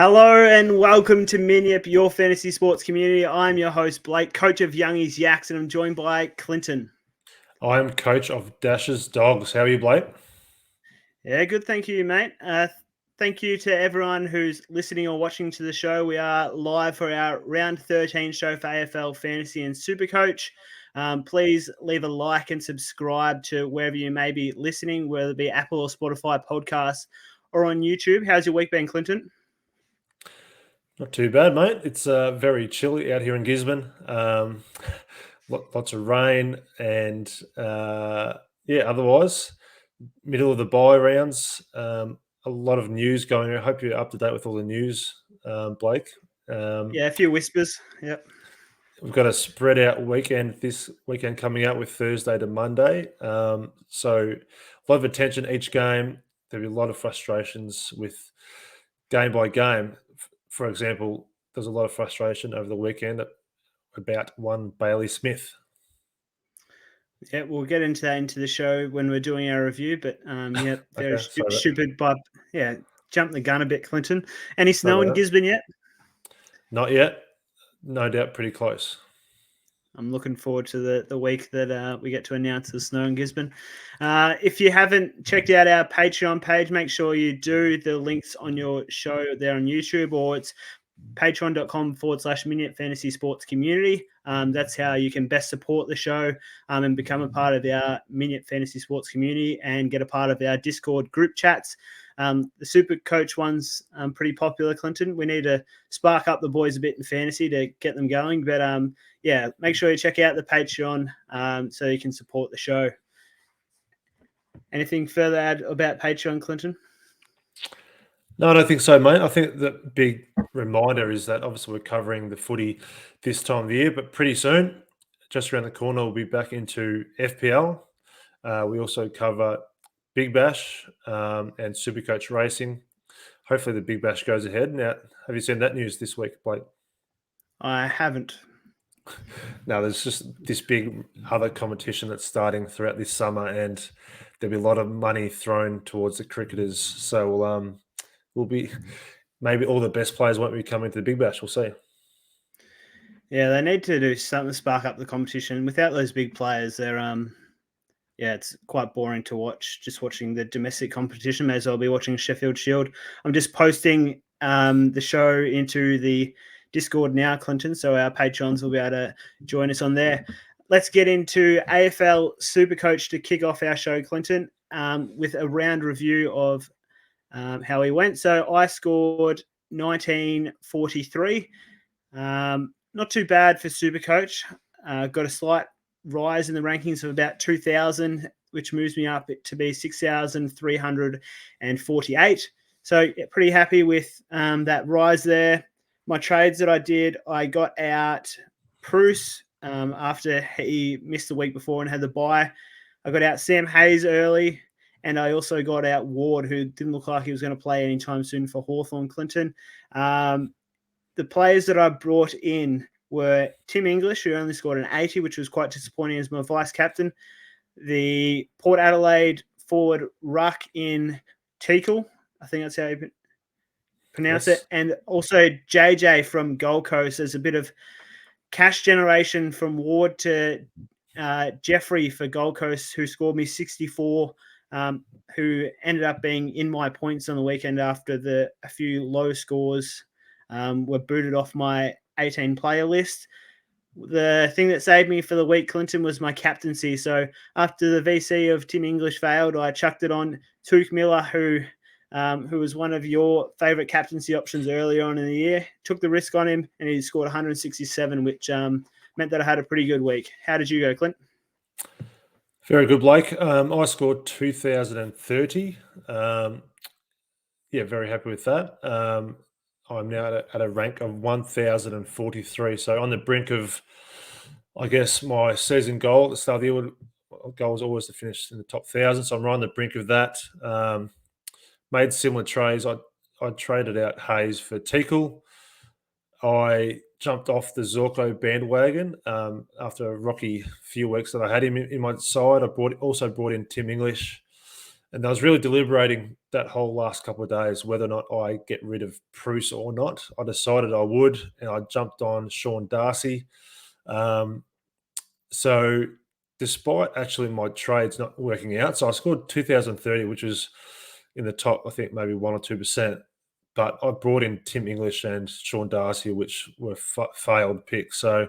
Hello and welcome to MINYIP, your fantasy sports community. I'm your host, Blake, coach of Youngies Yaks, and I'm joined by Clinton. I'm coach of Dash's Dogs. How are you, Blake? Yeah, good. Thank you, mate. Thank you to everyone who's listening or watching to the show. We are live for our round 13 show for AFL Fantasy and Supercoach. Please leave a like and subscribe to wherever you may be listening, whether it be Apple or Spotify podcasts or on YouTube. How's your week been, Clinton? Not too bad, mate. It's very chilly out here in Gisborne. Lots of rain and otherwise, middle of the bye rounds. A lot of news going on. I hope you're up to date with all the news, Blake. Yeah, a few whispers. Yep. We've got a spread out weekend this weekend coming out with Thursday to Monday. So a lot of attention each game. There'll be a lot of frustrations with game by game. For example, there's a lot of frustration over the weekend about one Bailey Smith. Yeah, we'll get into that into the show when we're doing our review. But very Okay, stupid. But yeah, jump the gun a bit, Clinton. Any sorry snow about in that. Gisborne yet? Not yet. No doubt pretty close. I'm looking forward to the week that we get to announce the snow in Gisborne. If you haven't checked out our Patreon page, make sure you do. The links on your show there on YouTube, or it's patreon.com/MINYIP Fantasy Sports Community. That's how you can best support the show and become a part of our MINYIP Fantasy Sports community and get a part of our Discord group chats. The Super Coach one's pretty popular, Clinton. We need to spark up the boys a bit in fantasy to get them going. But make sure you check out the Patreon so you can support the show. Anything further to add about Patreon, Clinton? No, I don't think so, mate. I think the big reminder is that obviously we're covering the footy this time of the year, but pretty soon, just around the corner, we'll be back into FPL. We also cover Big Bash and Supercoach Racing. Hopefully, the Big Bash goes ahead. Now, have you seen that news this week, Blake? I haven't. Now, there's just this big other competition that's starting throughout this summer, and there'll be a lot of money thrown towards the cricketers. So we'll be maybe all the best players won't be coming to the Big Bash. We'll see. Yeah, they need to do something to spark up the competition. Without those big players, it's quite boring to watch. Just watching the domestic competition, may as well be watching Sheffield Shield. I'm just posting the show into the Discord now, Clinton, so our patrons will be able to join us on there. Let's get into AFL Supercoach to kick off our show, Clinton, with a round review of how he went. So I scored 1943. Not too bad for Supercoach. Got a slight rise in the rankings of about 2,000, which moves me up to be 6,348. So pretty happy with that rise there. My trades that I did, I got out Bruce after he missed the week before and had the bye. I got out Sam Hayes early, and I also got out Ward, who didn't look like he was going to play anytime soon for Hawthorn, Clinton. The players that I brought in were Tim English, who only scored an 80, which was quite disappointing as my vice captain. The Port Adelaide forward ruck in Teakle, I think that's how you pronounce it. And also JJ from Gold Coast as a bit of cash generation from Ward to Jeffrey for Gold Coast, who scored me 64, who ended up being in my points on the weekend after a few low scores were booted off my 18 player list. The thing that saved me for the week, Clinton, was my captaincy. So after the VC of Tim English failed, I chucked it on Touk Miller, who was one of your favourite captaincy options earlier on in the year. Took the risk on him, and he scored 167, which meant that I had a pretty good week. How did you go, Clint? Very good, Blake. I scored 2,030. Very happy with that. I'm now at a rank of 1,043. So on the brink of, I guess, my season goal at the start of the year. Goal was always to finish in the top 1,000. So I'm right on the brink of that. Made similar trades. I traded out Hayes for Teakle. I jumped off the Zorko bandwagon after a rocky few weeks that I had him in my side. I also brought in Tim English And I was really deliberating that whole last couple of days whether or not I get rid of Bruce or not. I decided I would, and I jumped on Sean Darcy. So despite actually my trades not working out, so I scored 2,030, which was in the top, I think maybe 1 or 2%. But I brought in Tim English and Sean Darcy, which were failed picks. So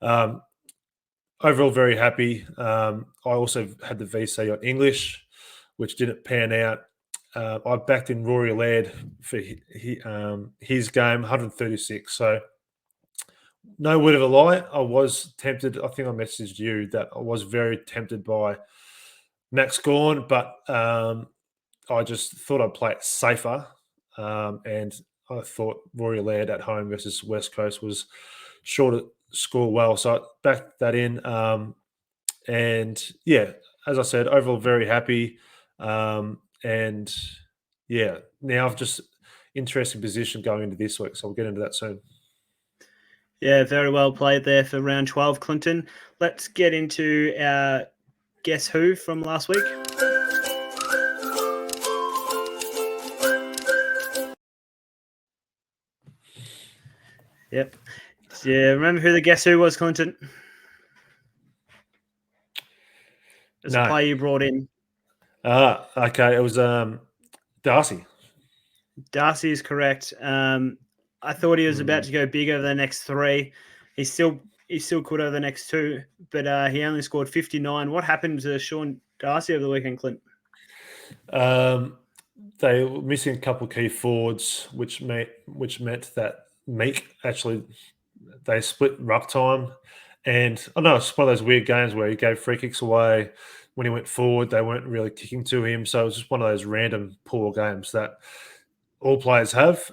overall, very happy. I also had the VC on English, which didn't pan out. I backed in Rory Laird for his game, 136. So no word of a lie, I was tempted. I think I messaged you that I was very tempted by Max Gawn, but I just thought I'd play it safer. And I thought Rory Laird at home versus West Coast was sure to score well. So I backed that in. And yeah, as I said, overall very happy. And yeah, now I've just interesting position going into this week. So we'll get into that soon. Yeah, very well played there for round 12, Clinton. Let's get into our Guess Who from last week. Yep. Yeah, remember who the Guess Who was, Clinton? It's a player you brought in. Okay. It was Darcy. Darcy is correct. I thought he was about to go big over the next 3. He still could over the next 2, but he only scored 59. What happened to Sean Darcy over the weekend, Clint? They were missing a couple of key forwards, which meant that Meek actually they split ruck time, and I know it's one of those weird games where he gave free kicks away. When he went forward, they weren't really kicking to him, so it was just one of those random poor games that all players have.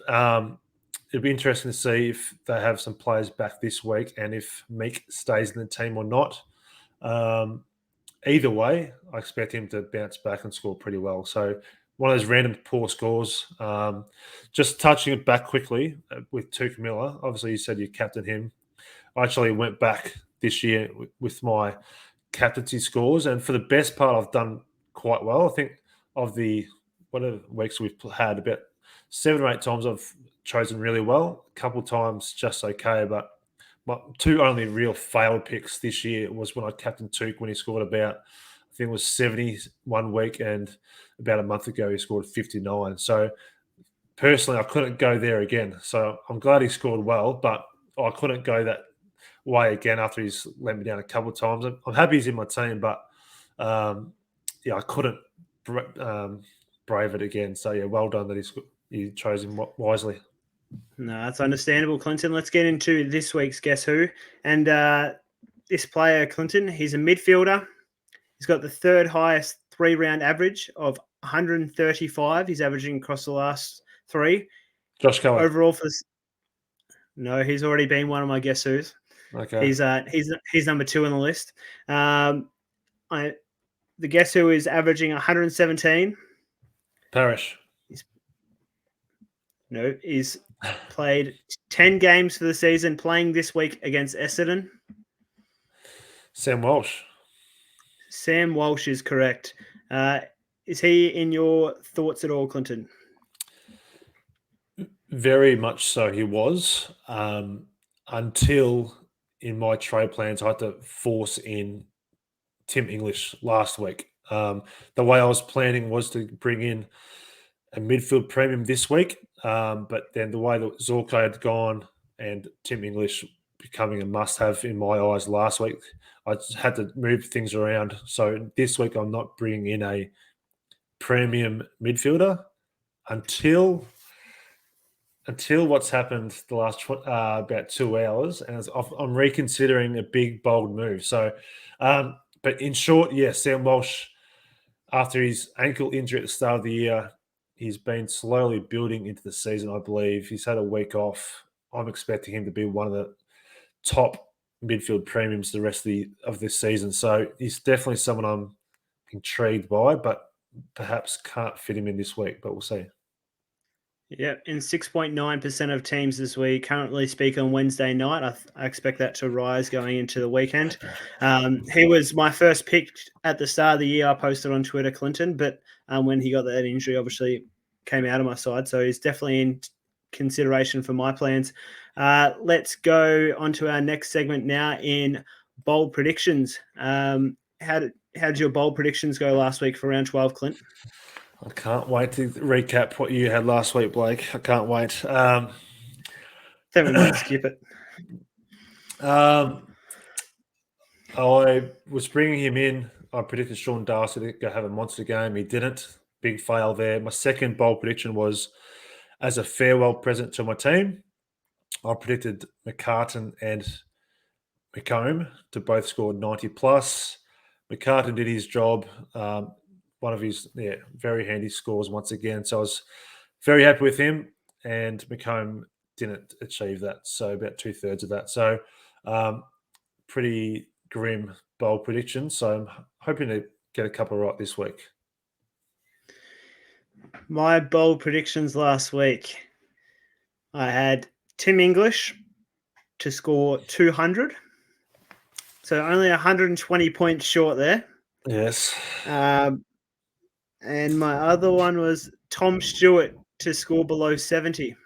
It'd be interesting to see if they have some players back this week and if Meek stays in the team or not. Either way, I expect him to bounce back and score pretty well. So one of those random poor scores. Just touching it back quickly with Tuke Miller. Obviously, you said you captained him. I actually went back this year with my captaincy scores, and for the best part, I've done quite well. I think of the whatever weeks we've had, about 7 or 8 times I've chosen really well. A couple times just okay, but my 2 only real failed picks this year was when I captained Tuke when he scored about, I think it was 70 one week, and about a month ago he scored 59. So personally, I couldn't go there again. So I'm glad he scored well, but I couldn't go that way again after he's let me down a couple of times. I'm happy he's in my team, but I couldn't brave it again. So yeah, well done that he chose him wisely. No, that's understandable, Clinton. Let's get into this week's Guess Who. And this player, Clinton, he's a midfielder. He's got the 3rd highest 3-round average of 135. He's averaging across the last 3. Josh Kelly. Overall for this. No, he's already been one of my Guess Who's. Okay. He's number 2 on the list. The Guess Who is averaging 117. Parrish. He's played 10 games for the season, playing this week against Essendon. Sam Walsh. Sam Walsh is correct. Is he in your thoughts at all, Clinton? Very much so he was, until in my trade plans I had to force in Tim English last week. The way I was planning was to bring in a midfield premium this week, but then the way that Zorko had gone and Tim English becoming a must-have in my eyes last week, I just had to move things around. So this week I'm not bringing in a premium midfielder until what's happened the last about 2 hours, and I'm reconsidering a big, bold move. So, but in short, yeah, Sam Walsh, after his ankle injury at the start of the year, he's been slowly building into the season, I believe. He's had a week off. I'm expecting him to be one of the top midfield premiums the rest of this season. So he's definitely someone I'm intrigued by, but perhaps can't fit him in this week, but we'll see. Yep, in 6.9% of teams this week. Currently speak on Wednesday night. I expect that to rise going into the weekend. He was my first pick at the start of the year. I posted on Twitter, Clinton, but when he got that injury, obviously came out of my side. So he's definitely in consideration for my plans. Let's go on to our next segment now in bold predictions. How did your bold predictions go last week for round 12, Clint? I can't wait to recap what you had last week, Blake. I can't wait. Then we might skip it. I was bringing him in. I predicted Sean Darcy to go have a monster game. He didn't. Big fail there. My second bold prediction was as a farewell present to my team. I predicted McCartan and McComb to both score 90 plus. McCartan did his job. One of his very handy scores once again. So I was very happy with him. And McComb didn't achieve that. So about 2/3 of that. So pretty grim bold prediction. So I'm hoping to get a couple right this week. My bold predictions last week. I had Tim English to score 200. So only 120 points short there. Yes. And my other one was Tom Stewart to score below 70.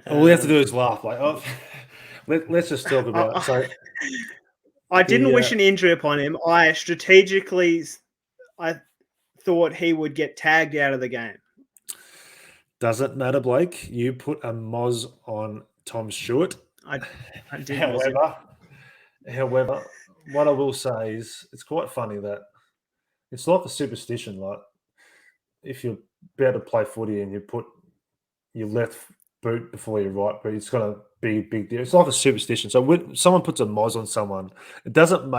All we have to do is laugh. Like, let's just talk about it. So I didn't wish an injury upon him. I thought he would get tagged out of the game. Doesn't matter, Blake. You put a Moz on Tom Stewart. I did. However, what I will say is it's quite funny that it's like a superstition. Like if you're about to play footy and you put your left boot before your right boot, it's got a big deal. It's like a superstition. So when someone puts a Moz on someone, it doesn't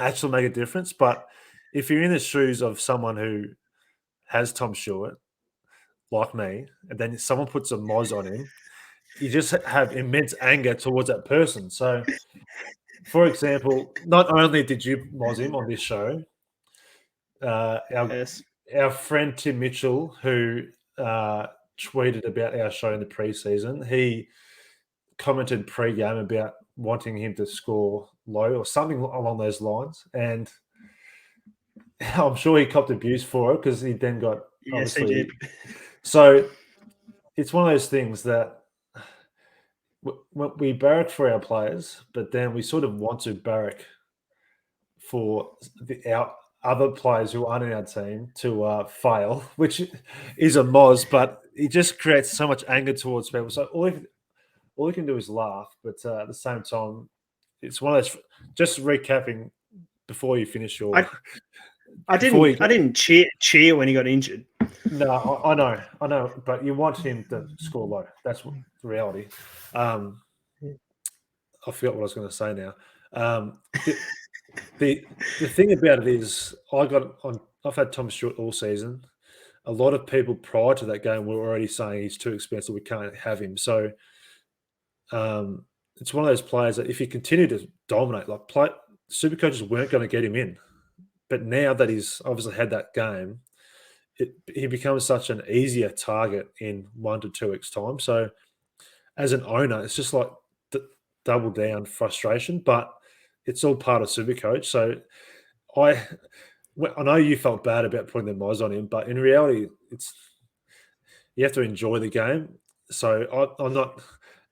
actually make a difference. But if you're in the shoes of someone who has Tom Stewart, like me, and then someone puts a Moz on him, you just have immense anger towards that person. So, for example, not only did you Moz him on this show, our friend Tim Mitchell, who tweeted about our show in the preseason, he commented pre-game about wanting him to score low or something along those lines. And I'm sure he copped abuse for it because he then got Yes, he did. So it's one of those things that we barrack for our players, but then we sort of want to barrack for our other players who aren't in our team to fail, which is a Moz, but it just creates so much anger towards people. So all we can do is laugh, but at the same time, it's one of those. Just recapping before you finish your. I didn't cheer when he got injured. No, I know, but you want him to score low. That's the reality. I forgot what I was going to say now. The thing about it is, I've had Tom Stewart all season. A lot of people prior to that game were already saying he's too expensive. We can't have him. So it's one of those players that if he continued to dominate, super coaches weren't going to get him in. But now that he's obviously had that game, he becomes such an easier target in 1 to 2 weeks' time. So as an owner, it's just like double down frustration, but it's all part of Supercoach. So I know you felt bad about putting the Moz on him, but in reality, you have to enjoy the game. So I'm not.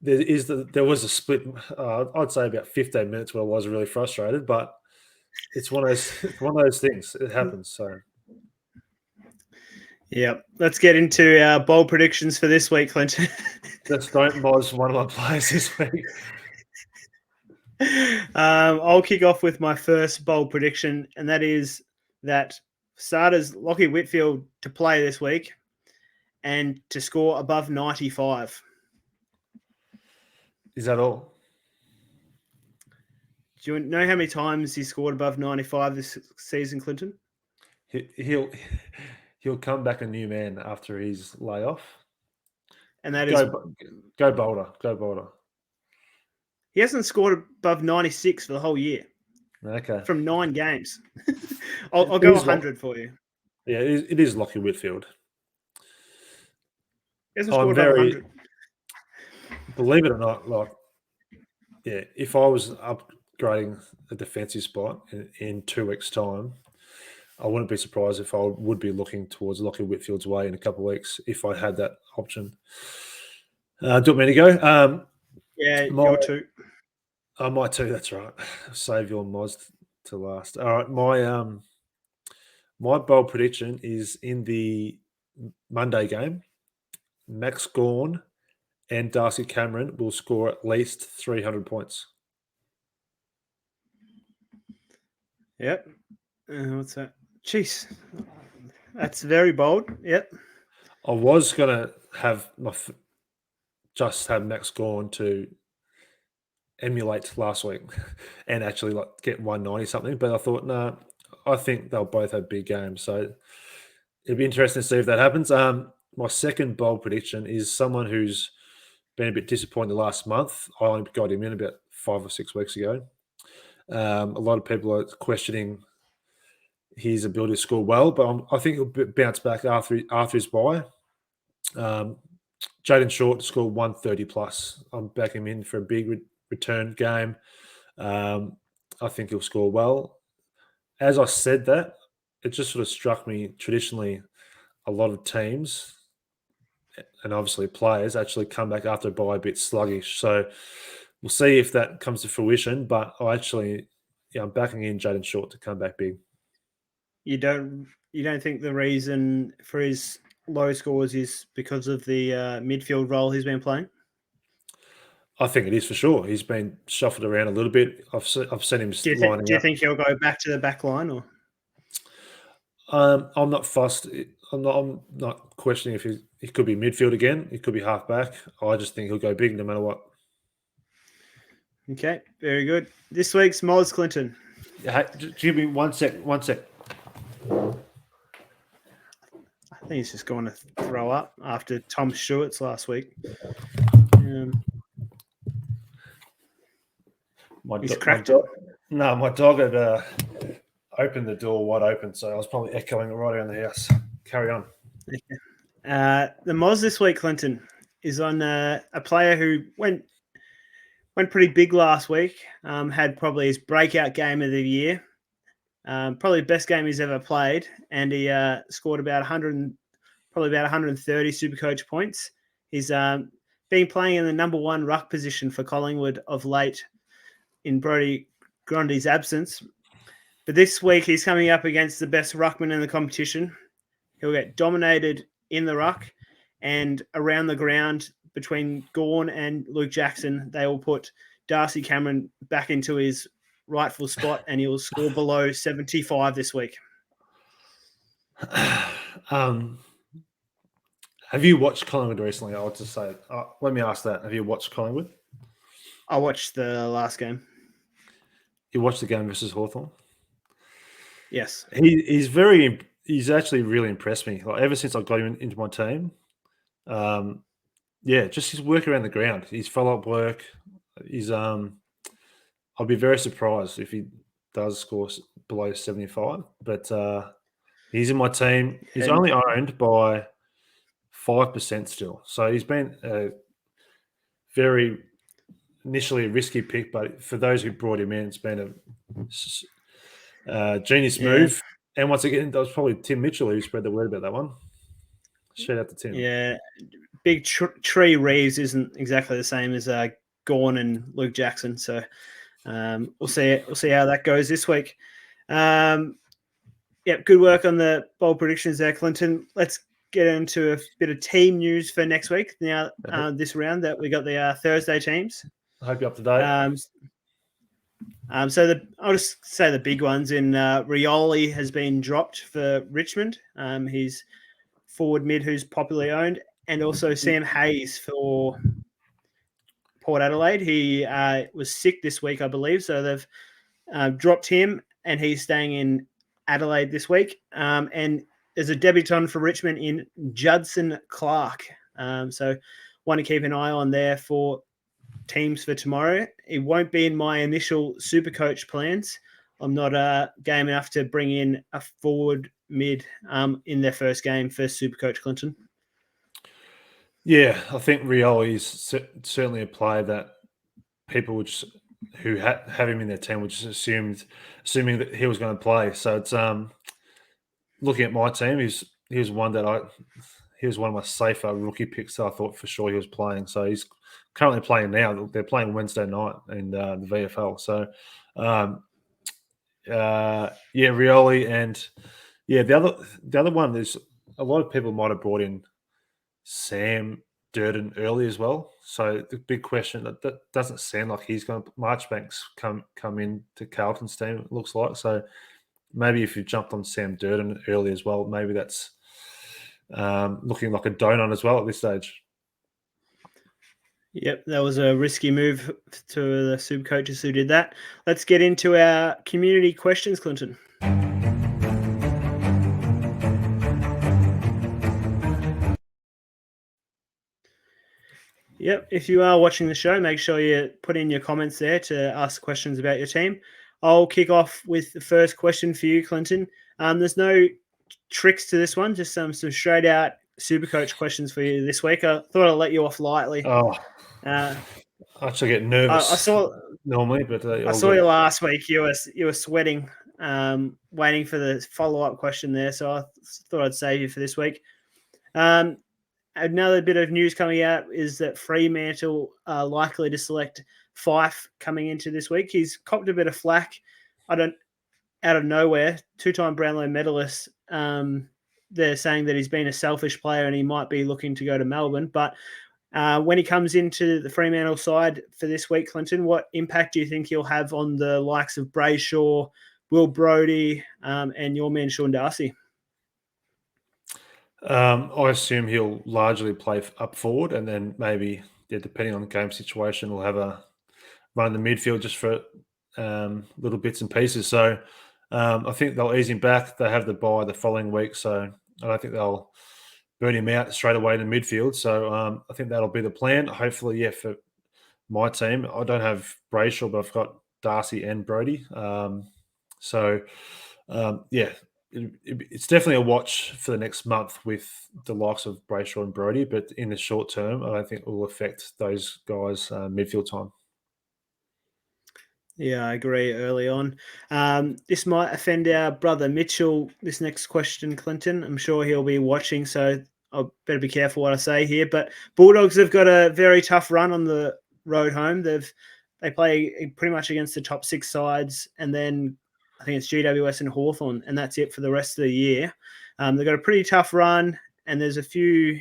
There was a split. I'd say about 15 minutes where I was really frustrated, but it's one of those things. It happens. So. Yeah, let's get into our bold predictions for this week, Clinton. Just don't Moz one of my players this week. I'll kick off with my first bold prediction, and that is that starters Lockie Whitfield to play this week and to score above 95. Is that all? Do you know how many times he scored above 95 this season, Clinton? He'll come back a new man after his layoff. And that is go bolder. He hasn't scored above 96 for the whole year. Okay. From 9 games. I'll go 100 for you. Yeah, it is Lockie Whitfield. He hasn't scored above 100. Believe it or not, if I was upgrading a defensive spot in 2 weeks' time, I wouldn't be surprised if I would be looking towards Lockie Whitfield's way in a couple of weeks if I had that option. Do you want me to go? Your two. I might too. That's right. Save your mods to last. All right, my bold prediction is in the Monday game. Max Gawn and Darcy Cameron will score at least 300 points. Yep. What's that? Jeez. That's very bold. Yep. I was going to have just have Max Gawn to emulate last week and actually get 190 something, but I thought, no, I think they'll both have big games. So it'll be interesting to see if that happens. My second bold prediction is someone who's been a bit disappointed the last month. I only got him in about 5 or 6 weeks ago. A lot of people are questioning his ability to score well, but I think he'll bounce back after his bye. Jaden Short scored 130 plus. I'm backing him in for a big return game. I think he'll score well. As I said that, it just sort of struck me traditionally a lot of teams and obviously players actually come back after a bye a bit sluggish. So we'll see if that comes to fruition, but I'm backing in Jaden Short to come back big. You don't think the reason for his low scores is because of the midfield role he's been playing? I think it is for sure. He's been shuffled around a little bit. I've seen him lining up. Do you think he'll go back to the back line? Or I'm not fussed. I'm not questioning if he could be midfield again. He could be half back. I just think he'll go big no matter what. Okay, very good. This week's Moz Clinton. Give me 1 sec. I think he's just going to throw up after Tom Stewart's last week. He's cracked it. No, my dog had opened the door wide open, so I was probably echoing right around the house. Carry on. The Moz this week, Clinton, is on a player who went pretty big last week. Had probably his breakout game of the year. Probably the best game he's ever played, and he scored about 130 Supercoach points. He's been playing in the number 1 ruck position for Collingwood of late in Brodie Grundy's absence. But this week he's coming up against the best ruckman in the competition. He'll get dominated in the ruck and around the ground between Gawn and Luke Jackson. They will put Darcy Cameron back into his rightful spot and he'll score below 75 this week. Have you watched Collingwood recently? I would just say, let me ask that. Have you watched Collingwood? I watched the last game. You watched the game versus Hawthorn? Yes. He's actually really impressed me. Like, ever since I got him into my team, just his work around the ground, his follow-up work. I'll be very surprised if he does score below 75. But he's in my team. He's only owned by 5% still. So he's been very initially a risky pick, but for those who brought him in, it's been a genius move. And once again, that was probably Tim Mitchell who spread the word about that one. Shout out to Tim. Yeah, big Tree Reeves isn't exactly the same as Gawn and Luke Jackson, so we'll see how that goes this week. Good work on the bold predictions there, Clinton. Let's get into a bit of team news for next week. Now, this round that we got the Thursday teams. I hope you're up to date. I'll just say the big ones. In Rioli has been dropped for Richmond. He's forward mid who's popularly owned, and also Sam Hayes for Port Adelaide. He was sick this week, I believe, so they've dropped him, and he's staying in Adelaide this week. And there's a debutant for Richmond in Judson Clark. So want to keep an eye on there for teams for tomorrow. It won't be in my initial Supercoach plans. I'm not game enough to bring in a forward mid in their first game for Supercoach, Clinton. Yeah, I think Rioli is certainly a player that people would who have him in their team would just assuming that he was going to play. So it's looking at my team, he was one of my safer rookie picks. So I thought for sure he was playing. So he's currently playing now. They're playing Wednesday night in the VFL. So um, yeah, Rioli and yeah, the other one is a lot of people might have brought in Sam Durden early as well. So the big question that doesn't sound like he's going to Marchbank's come in to Carlton's team. It looks like so. Maybe if you jumped on Sam Durden early as well, maybe that's looking like a donut as well at this stage. Yep, that was a risky move to the super coaches who did that. Let's get into our community questions, Clinton. Yep, if you are watching the show, make sure you put in your comments there to ask questions about your team. I'll kick off with the first question for you, Clinton. There's no tricks to this one, just some straight out super coach questions for you this week. I thought I'd let you off lightly. Oh, Uh, I actually get I nervous saw normally, but I all saw good. you last week. You were sweating, waiting for the follow up question there. So I thought I'd save you for this week. Another bit of news coming out is that Fremantle are likely to select Fife coming into this week. He's copped a bit of flack. Out of nowhere, two-time Brownlow medalist. They're saying that he's been a selfish player and he might be looking to go to Melbourne. But when he comes into the Fremantle side for this week, Clinton, what impact do you think he'll have on the likes of Brayshaw, Will Brodie, and your man Sean Darcy? I assume he'll largely play up forward, and then maybe, yeah, depending on the game situation, we'll have a run in the midfield just for little bits and pieces. So I think they'll ease him back. They have the bye the following week, so I don't think they'll burn him out straight away in the midfield. So I think that'll be the plan. Hopefully, yeah, for my team, I don't have Brayshaw, but I've got Darcy and Brodie. Yeah, it's definitely a watch for the next month with the likes of Brayshaw and Brodie. But in the short term, I don't think it will affect those guys' midfield time. Yeah, I agree early on. This might offend our brother Mitchell, this next question, Clinton. I'm sure he'll be watching, so I better be careful what I say here. But Bulldogs have got a very tough run on the road home. They play pretty much against the top six sides, and then I think it's GWS and Hawthorn, and that's it for the rest of the year. They've got a pretty tough run, and there's a few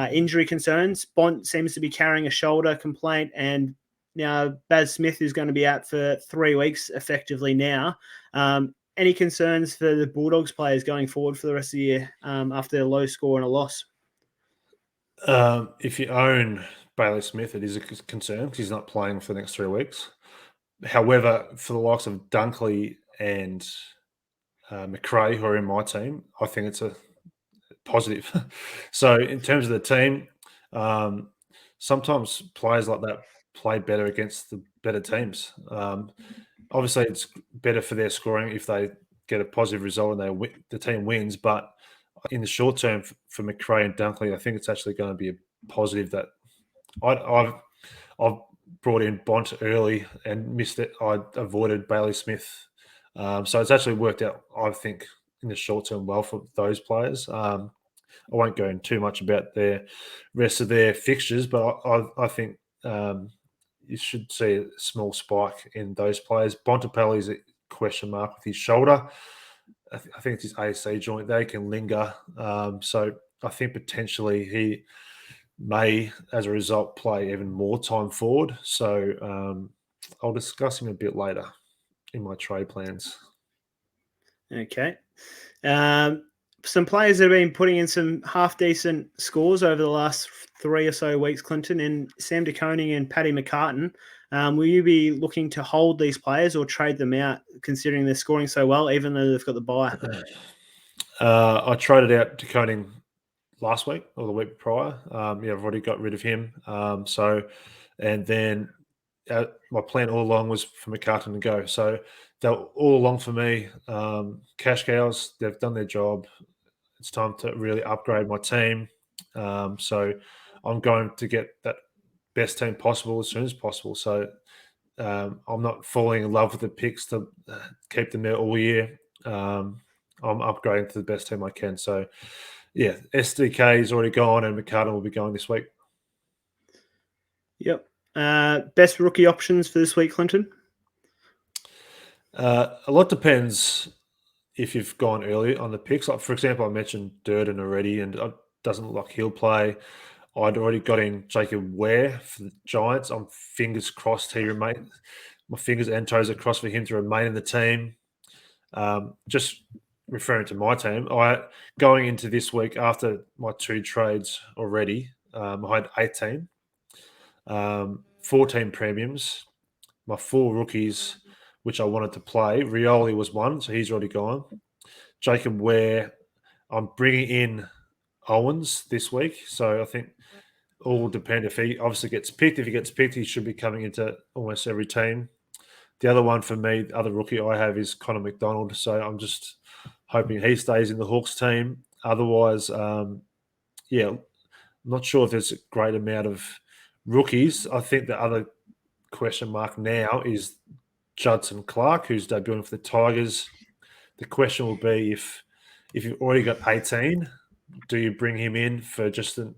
injury concerns. Bont seems to be carrying a shoulder complaint, and now Baz Smith is going to be out for 3 weeks effectively now. Any concerns for the Bulldogs players going forward for the rest of the year after their low score and a loss? If you own Bailey Smith, it is a concern because he's not playing for the next 3 weeks. However, for the likes of Dunkley and McRae, who are in my team, I think it's a positive. So, in terms of the team, sometimes players like that play better against the better teams. Obviously, it's better for their scoring if they get a positive result and the team wins. But in the short term, for McRae and Dunkley, I think it's actually going to be a positive that I've brought in Bont early and missed it. I avoided Bailey Smith, so it's actually worked out, I think, in the short term well for those players. I won't go into too much about the rest of their fixtures, but I think you should see a small spike in those players. Bontempelli's a question mark with his shoulder. I think it's his AC joint. They can linger. So I think potentially he may, as a result, play even more time forward. So I'll discuss him a bit later in my trade plans. Okay. Some players that have been putting in some half decent scores over the last 3 or so weeks, Clinton, and Sam De Koning and Paddy McCartan. Will you be looking to hold these players or trade them out, considering they're scoring so well, even though they've got the bye? I traded out De Koning last week or the week prior. Yeah, I've already got rid of him. And then my plan all along was for McCartan to go. So they're all along for me. Cash cows, they've done their job. It's time to really upgrade my team. So I'm going to get that best team possible as soon as possible. So I'm not falling in love with the picks to keep them there all year. I'm upgrading to the best team I can. So, yeah, SDK is already gone and McCartan will be going this week. Yep. Best rookie options for this week, Clinton? A lot depends if you've gone early on the picks. Like, for example, I mentioned Durden already, and it doesn't look like he'll play. I'd already got in Jacob Ware for the Giants. I'm fingers crossed he remains. My fingers and toes are crossed for him to remain in the team. Just referring to my team, going into this week after my 2 trades already, I had 18, 14 premiums, my 4 rookies, which I wanted to play. Rioli was one, so he's already gone. Jacob Ware, I'm bringing in Owens this week, so I think all will depend if he obviously gets picked. If he gets picked, he should be coming into almost every team. The other one for me, the other rookie I have is Connor McDonald, so I'm just hoping he stays in the Hawks team. Otherwise, I'm not sure if there's a great amount of rookies. I think the other question mark now is Judson Clark, who's debuting for the Tigers. The question will be if you've already got 18, do you bring him in for just an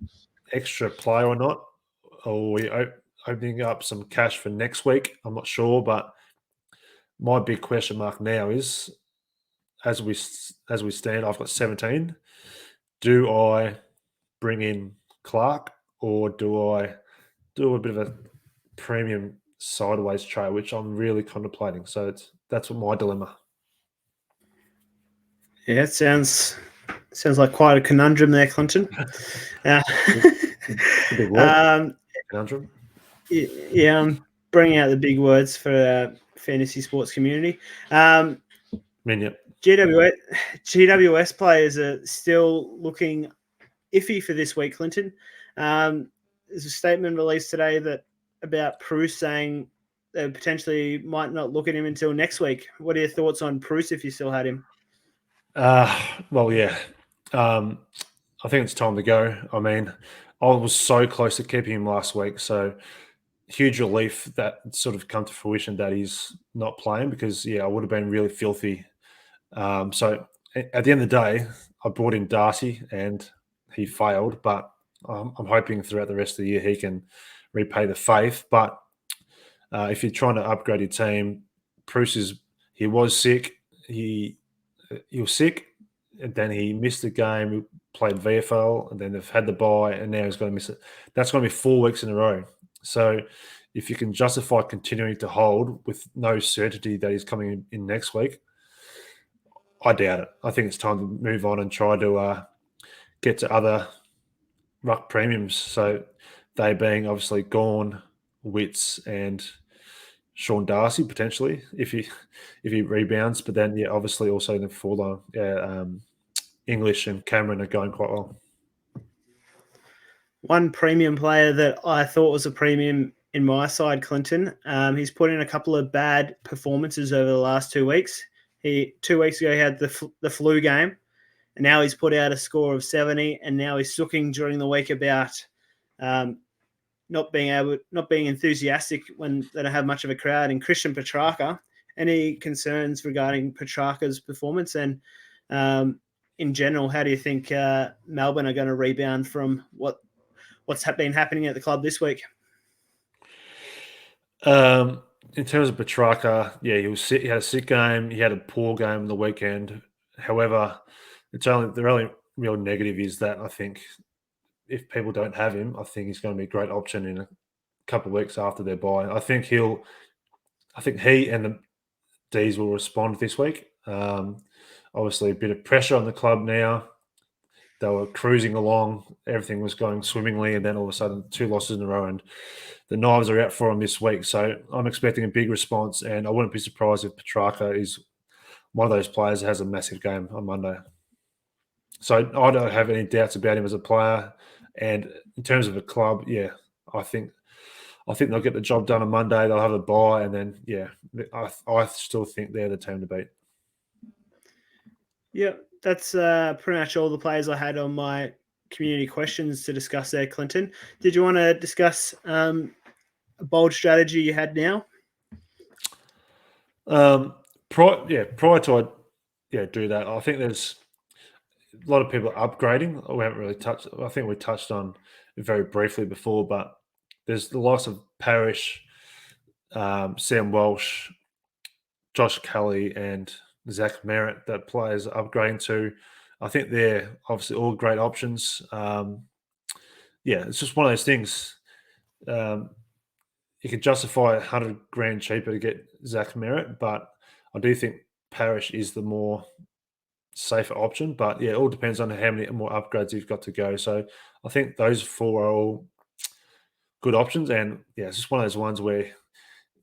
extra player or not? Or are we opening up some cash for next week? I'm not sure, but my big question mark now is, as we stand, I've got 17. Do I bring in Clark, or do I do a bit of a premium sideways trade, which I'm really contemplating? So that's what my dilemma. Yeah, it sounds like quite a conundrum there, Clinton. Big word. Conundrum. Yeah, I'm bringing out the big words for the fantasy sports community. MINYIP. GWS players are still looking iffy for this week, Clinton. There's a statement released today about Bruce saying they potentially might not look at him until next week. What are your thoughts on Bruce if you still had him? Well, yeah. I think it's time to go. I mean, I was so close to keeping him last week, so huge relief that sort of come to fruition that he's not playing, because, I would have been really filthy. So at the end of the day, I brought in Darcy and he failed, but I'm hoping throughout the rest of the year he can repay the faith. But if you're trying to upgrade your team, he was sick. He was sick, and then he missed the game, played VFL, and then they've had the bye, and now he's going to miss it. That's going to be 4 weeks in a row. So if you can justify continuing to hold with no certainty that he's coming in next week, I doubt it. I think it's time to move on and try to get to other ruck premiums. So they being obviously Gorn, Witts, and Sean Darcy potentially if he rebounds. But then obviously also the Fuller, English and Cameron are going quite well. One premium player that I thought was a premium in my side, Clinton. He's put in a couple of bad performances over the last 2 weeks. 2 weeks ago he had the flu game, and now he's put out a score of 70, and now he's looking during the week about not being enthusiastic when they don't have much of a crowd. And Christian Petrarca, any concerns regarding Petrarca's performance? And in general, how do you think Melbourne are going to rebound from what's been happening at the club this week? In terms of Petrarca, he had a sick game. He had a poor game on the weekend. However, the only real negative is that I think if people don't have him, I think he's going to be a great option in a couple of weeks after their bye. I think he and the D's will respond this week. Obviously, a bit of pressure on the club now. They were cruising along. Everything was going swimmingly, and then all of a sudden 2 losses in a row, and the knives are out for them this week. So I'm expecting a big response, and I wouldn't be surprised if Petrarca is one of those players that has a massive game on Monday. So I don't have any doubts about him as a player. And in terms of a club, I think they'll get the job done on Monday. They'll have a bye, and then I still think they're the team to beat. Yeah, that's pretty much all the players I had on my community questions to discuss there, Clinton. Did you want to discuss a bold strategy you had now? Prior to do that, I think there's a lot of people upgrading. We haven't really touched. I think we touched on it very briefly before, but there's the loss of Parrish, Sam Walsh, Josh Kelly, and Zach Merritt that players are upgrading to. I think they're obviously all great options. It's just one of those things. You could justify 100 grand cheaper to get Zach Merritt, but I do think Parrish is the more safer option. But yeah, it all depends on how many more upgrades you've got to go. So I think those four are all good options. And yeah, it's just one of those ones where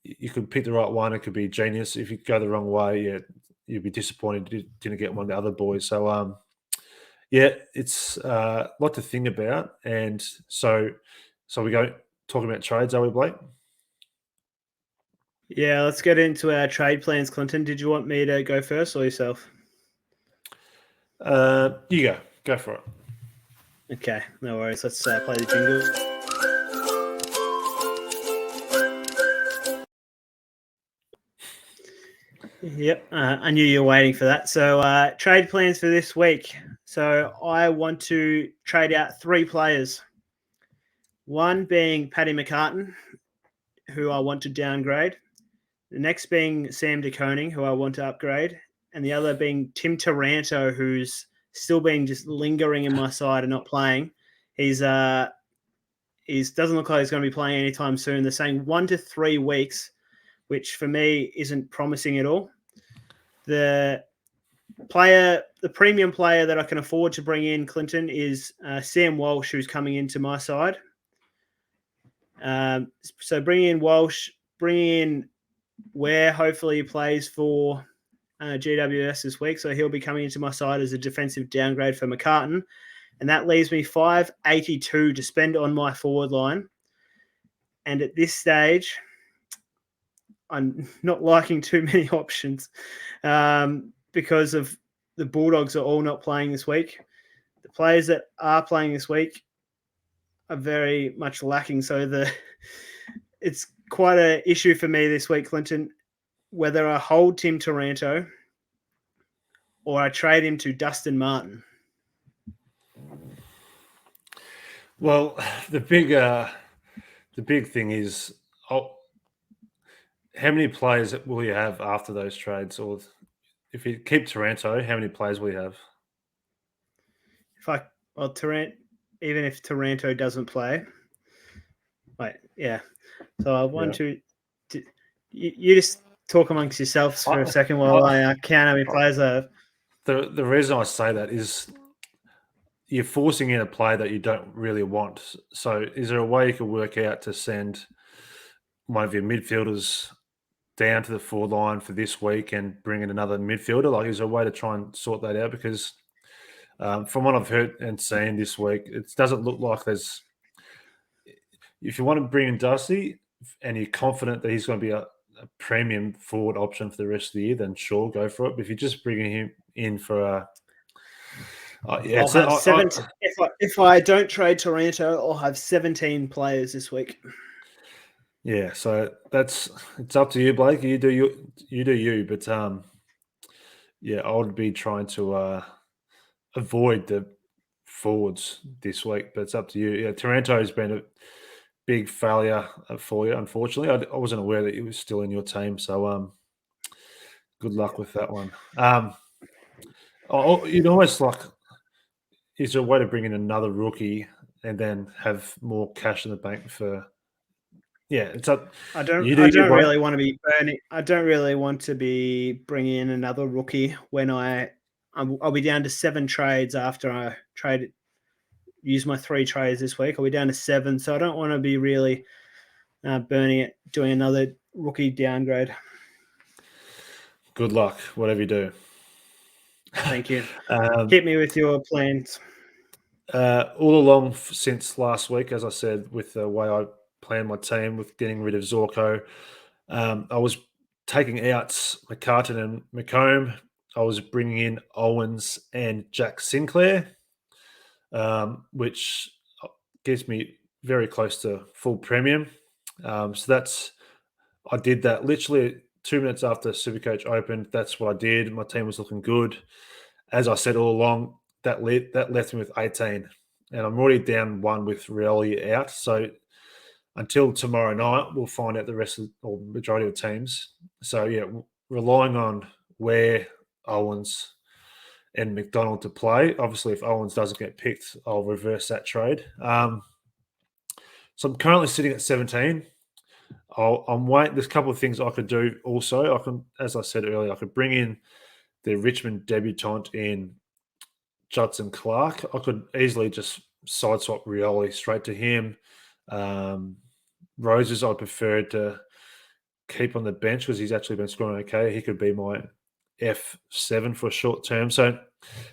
you could pick the right one. It could be genius. If you go the wrong way, you'd be disappointed you didn't get one of the other boys. So it's a lot to think about. And so we go talking about trades, are we, Blake? Yeah, let's get into our trade plans, Clinton. Did you want me to go first or yourself? You go. Go for it. Okay, no worries. Let's play the jingle. Yep, I knew you were waiting for that. So trade plans for this week. So I want to trade out 3 players. One being Paddy McCartan, who I want to downgrade. The next being Sam DeConing, who I want to upgrade. And the other being Tim Taranto, who's still being just lingering in my side and not playing. He's doesn't look like he's going to be playing anytime soon. They're saying 1 to 3 weeks, which for me isn't promising at all. The premium player that I can afford to bring in, Clinton, is Sam Walsh, who's coming into my side. So bring in Walsh, bring in Ware. Hopefully he plays for GWS this week, so he'll be coming into my side as a defensive downgrade for McCartan. And that leaves me 582 to spend on my forward line. And at this stage, I'm not liking too many options because of the Bulldogs are all not playing this week. The players that are playing this week are very much lacking. So it's quite an issue for me this week, Clinton, whether I hold Tim Taranto or I trade him to Dustin Martin. Well, the big thing is how many players will you have after those trades? Or if you keep Taranto, how many players will you have? Even if Taranto doesn't play, So I want to. You just talk amongst yourselves for a second while I count how many players I have. The reason I say that is you're forcing in a player that you don't really want. So is there a way you could work out to send one of your midfielders down to the forward line for this week and bring in another midfielder? Like, is there a way to try and sort that out? Because from what I've heard and seen this week, it doesn't look like there's. If you want to bring in Dusty and you're confident that he's going to be a premium forward option for the rest of the year, then sure, go for it. But if you're just bringing him in for a if I don't trade Taranto, I'll have 17 players this week. Yeah, so it's up to you, Blake. You do you. But I would be trying to avoid the forwards this week. But it's up to you. Yeah, Taranto has been a big failure for you, unfortunately. I wasn't aware that he was still in your team, so good luck with that one. You'd almost like. Is there a way to bring in another rookie and then have more cash in the bank for? Yeah, it's up. I don't really want to be burning. I don't really want to be bringing in another rookie when I'll be down to 7 trades after I use my 3 trades this week. I'll be down to 7, so I don't want to be really burning it doing another rookie downgrade. Good luck, whatever you do. Thank you. Hit me with your plans. All along since last week, as I said, with the way I planned my team with getting rid of Zorko, I was taking out McCartan and McComb. I was bringing in Owens and Jack Sinclair. which gets me very close to full premium. So I did that literally 2 minutes after Supercoach opened. That's what I did. My team was looking good. As I said all along, that left me with 18, and I'm already down 1 with Rioli out. So until tomorrow night, we'll find out the rest of or majority of teams. So yeah, relying on where Owens and McDonald to play. Obviously, if Owens doesn't get picked, I'll reverse that trade. So I'm currently sitting at 17. I'm waiting. There's a couple of things I could do also. I can, as I said earlier, I could bring in the Richmond debutant in Judson Clark. I could easily just side swap Rioli straight to him. Roses, I prefer to keep on the bench because he's actually been scoring okay. He could be my F7 for a short term. So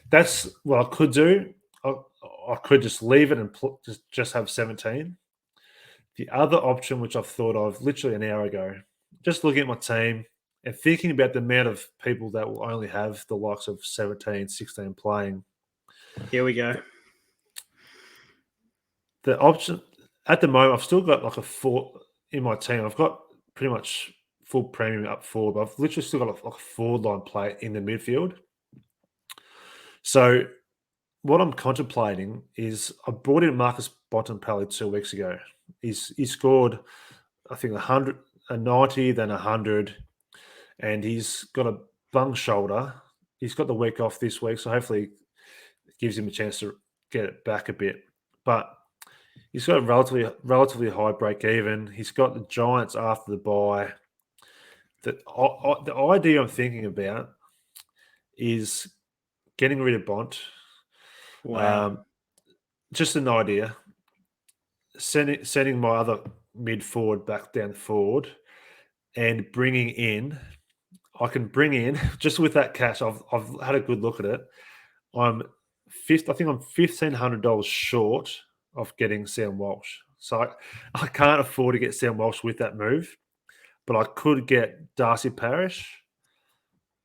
that's what I could do. I could just leave it and just have 17. The other option, which I've thought of literally an hour ago, just looking at my team and thinking about the amount of people that will only have the likes of 17, 16 playing. Here we go. The option at the moment, I've still got like a 4 in my team. I've got pretty much full premium up forward, but I've literally still got like a forward line play in the midfield. So what I'm contemplating is I brought in Marcus Bontempelli 2 weeks ago. He scored, I think, 90, then 100, and he's got a bung shoulder. He's got the week off this week, so hopefully it gives him a chance to get it back a bit. But he's got a relatively high break even. He's got the Giants after the bye. The idea I'm thinking about is getting rid of Bont. Wow. Just an idea. Sending my other mid forward back down forward and bringing in. I can bring in just with that cash. I've had a good look at it. I think I'm $1,500 short of getting Sam Walsh. So I can't afford to get Sam Walsh with that move, but I could get Darcy Parish.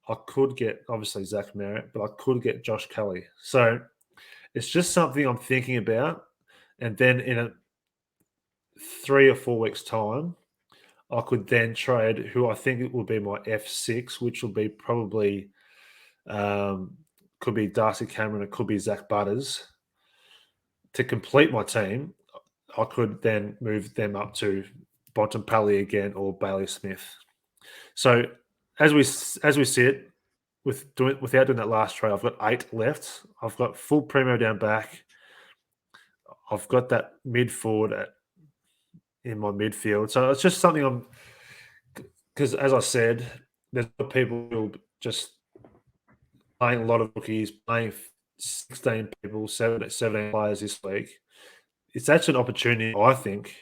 I could get obviously Zach Merritt, but I could get Josh Kelly. So it's just something I'm thinking about. And then in a 3 or 4 weeks' time, I could then trade who I think it will be my F6, which will be probably could be Darcy Cameron, it could be Zach Butters. To complete my team, I could then move them up to Bontempelli again or Bailey Smith. So as we sit without doing that last trade, I've got 8 left. I've got full primo down back. I've got that mid forward in my midfield. So it's just something because as I said, there's people who just playing a lot of rookies, playing 16 people, 17 players this week. It's actually an opportunity, I think,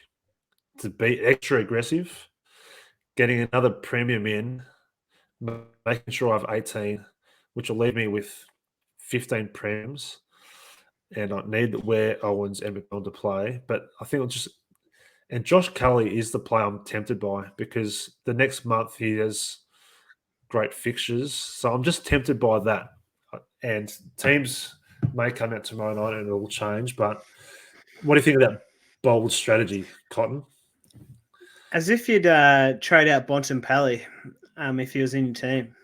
to be extra aggressive, getting another premium in, making sure I have 18, which will leave me with 15 premiums. And I need where Owens and McDonald to play. But I think I'll just – and Josh Kelly is the player I'm tempted by because the next month he has great fixtures. So I'm just tempted by that. And teams may come out tomorrow night and it will change. But what do you think of that bold strategy, Cotton? As if you'd trade out Bontempelli if he was in your team.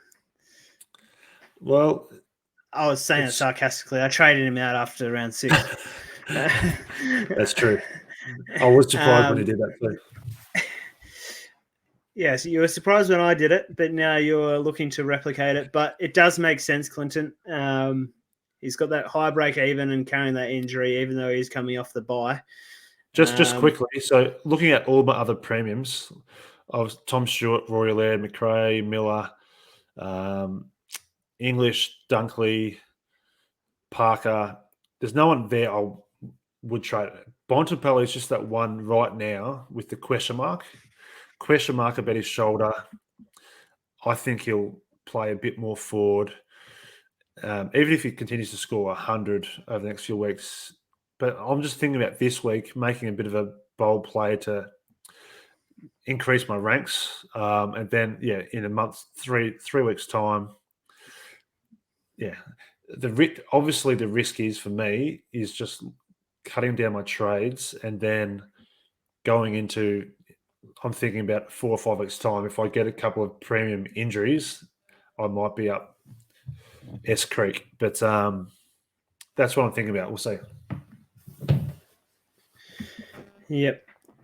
Well, I was saying it sarcastically. I traded him out after round 6. That's true. I was surprised when he did that too. Yes, you were surprised when I did it, but now you're looking to replicate it. But it does make sense, Clinton. He's got that high break even and carrying that injury, even though he's coming off the bye. Just quickly, so looking at all my other premiums, I was Tom Stewart, Rory Laird, McRae, Miller, English, Dunkley, Parker. There's no one there I would trade. Bontempelli is just that one right now with the question mark about his shoulder. I think he'll play a bit more forward, even if he continues to score 100 over the next few weeks. But I'm just thinking about this week, making a bit of a bold play to increase my ranks. And then, in a month, three weeks' time, obviously the risk is for me is just cutting down my trades and then going into. I'm thinking about 4 or 5 weeks' time. If I get a couple of premium injuries, I might be up S Creek. But that's what I'm thinking about. We'll see. Yep.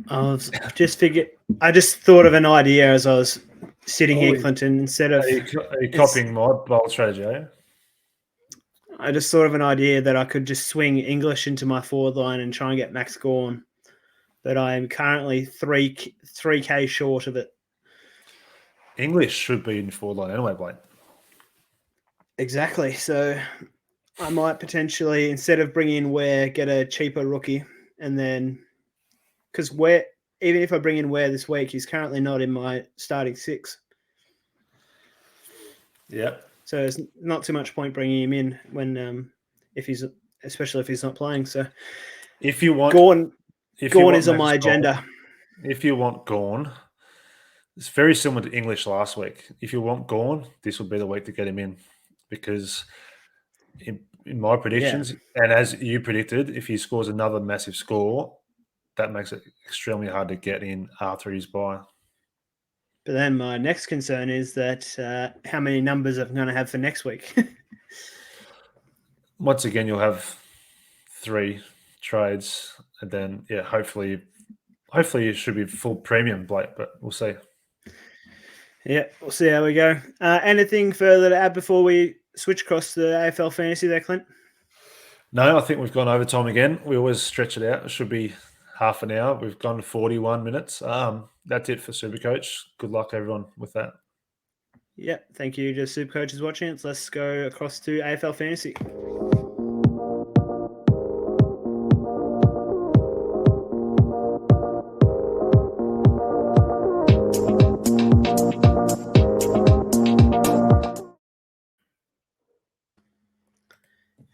I just thought of an idea as I was sitting here, Clinton. Instead of Are you copying my bold strategy? Eh? I just thought of an idea that I could just swing English into my forward line and try and get Max Gawn, but I am currently 3K short of it. English should be in forward line anyway, Blake. Exactly. So I might potentially, instead of bringing in Ware, get a cheaper rookie, and then because Ware, even if I bring in Ware this week, he's currently not in my starting 6. Yeah. So there's not too much point bringing him in when especially if he's not playing. So if you want Gawn is on Max my agenda. Gawn, if you want Gawn, it's very similar to English last week. If you want Gawn, this will be the week to get him in, because in my predictions, and as you predicted, if he scores another massive score, that makes it extremely hard to get in after his bye. But then my next concern is that how many numbers I'm going to have for next week. Once again, you'll have 3 trades, and then hopefully it should be full premium, Blake. But we'll see. Yeah, we'll see how we go. Anything further to add before we switch across to the AFL Fantasy there, Clint? No, I think we've gone overtime again. We always stretch it out. It should be half an hour. We've gone 41 minutes. That's it for Supercoach. Good luck, everyone, with that. Yeah, thank you to Supercoaches watching. Let's go across to AFL Fantasy.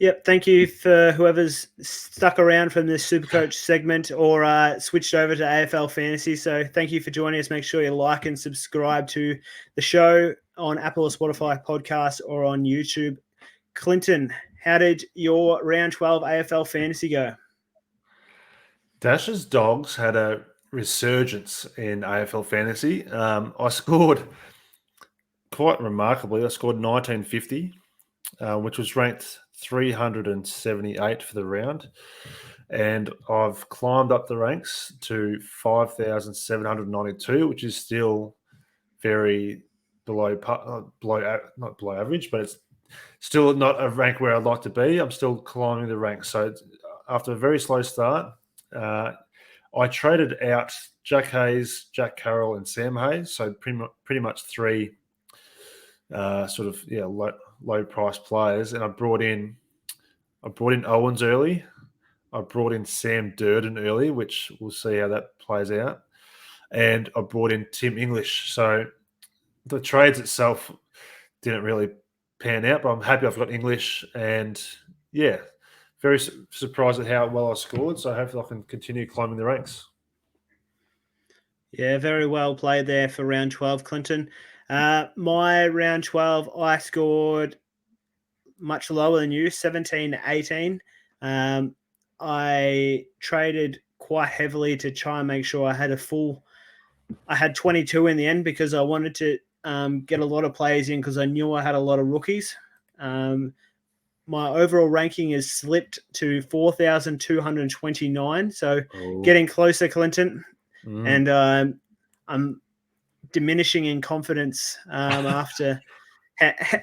Yep, thank you for whoever's stuck around from this Supercoach segment or switched over to AFL Fantasy. So thank you for joining us. Make sure you like and subscribe to the show on Apple or Spotify podcast or on YouTube. Clinton, how did your round 12 AFL Fantasy go? Dash's Dogs had a resurgence in AFL Fantasy. I scored quite remarkably. I scored 1950, which was ranked 378 for the round. And I've climbed up the ranks to 5,792, which is still very not below average, but it's still not a rank where I'd like to be. I'm still climbing the ranks. So after a very slow start, I traded out Jack Hayes, Jack Carroll, and Sam Hayes. So pretty much 3 low price players, and I brought in Owens early. I brought in Sam Durden early, which we'll see how that plays out, and I brought in Tim English. So the trades itself didn't really pan out, but I'm happy I've got English, and very surprised at how well I scored. So hopefully I can continue climbing the ranks. Yeah, very well played there for round 12, Clinton. My round 12, I scored much lower than you, 17-18. I traded quite heavily to try and make sure I had 22 in the end because I wanted to get a lot of players in because I knew I had a lot of rookies. My overall ranking is slipped to 4,229. So getting closer, Clinton. And I'm diminishing in confidence after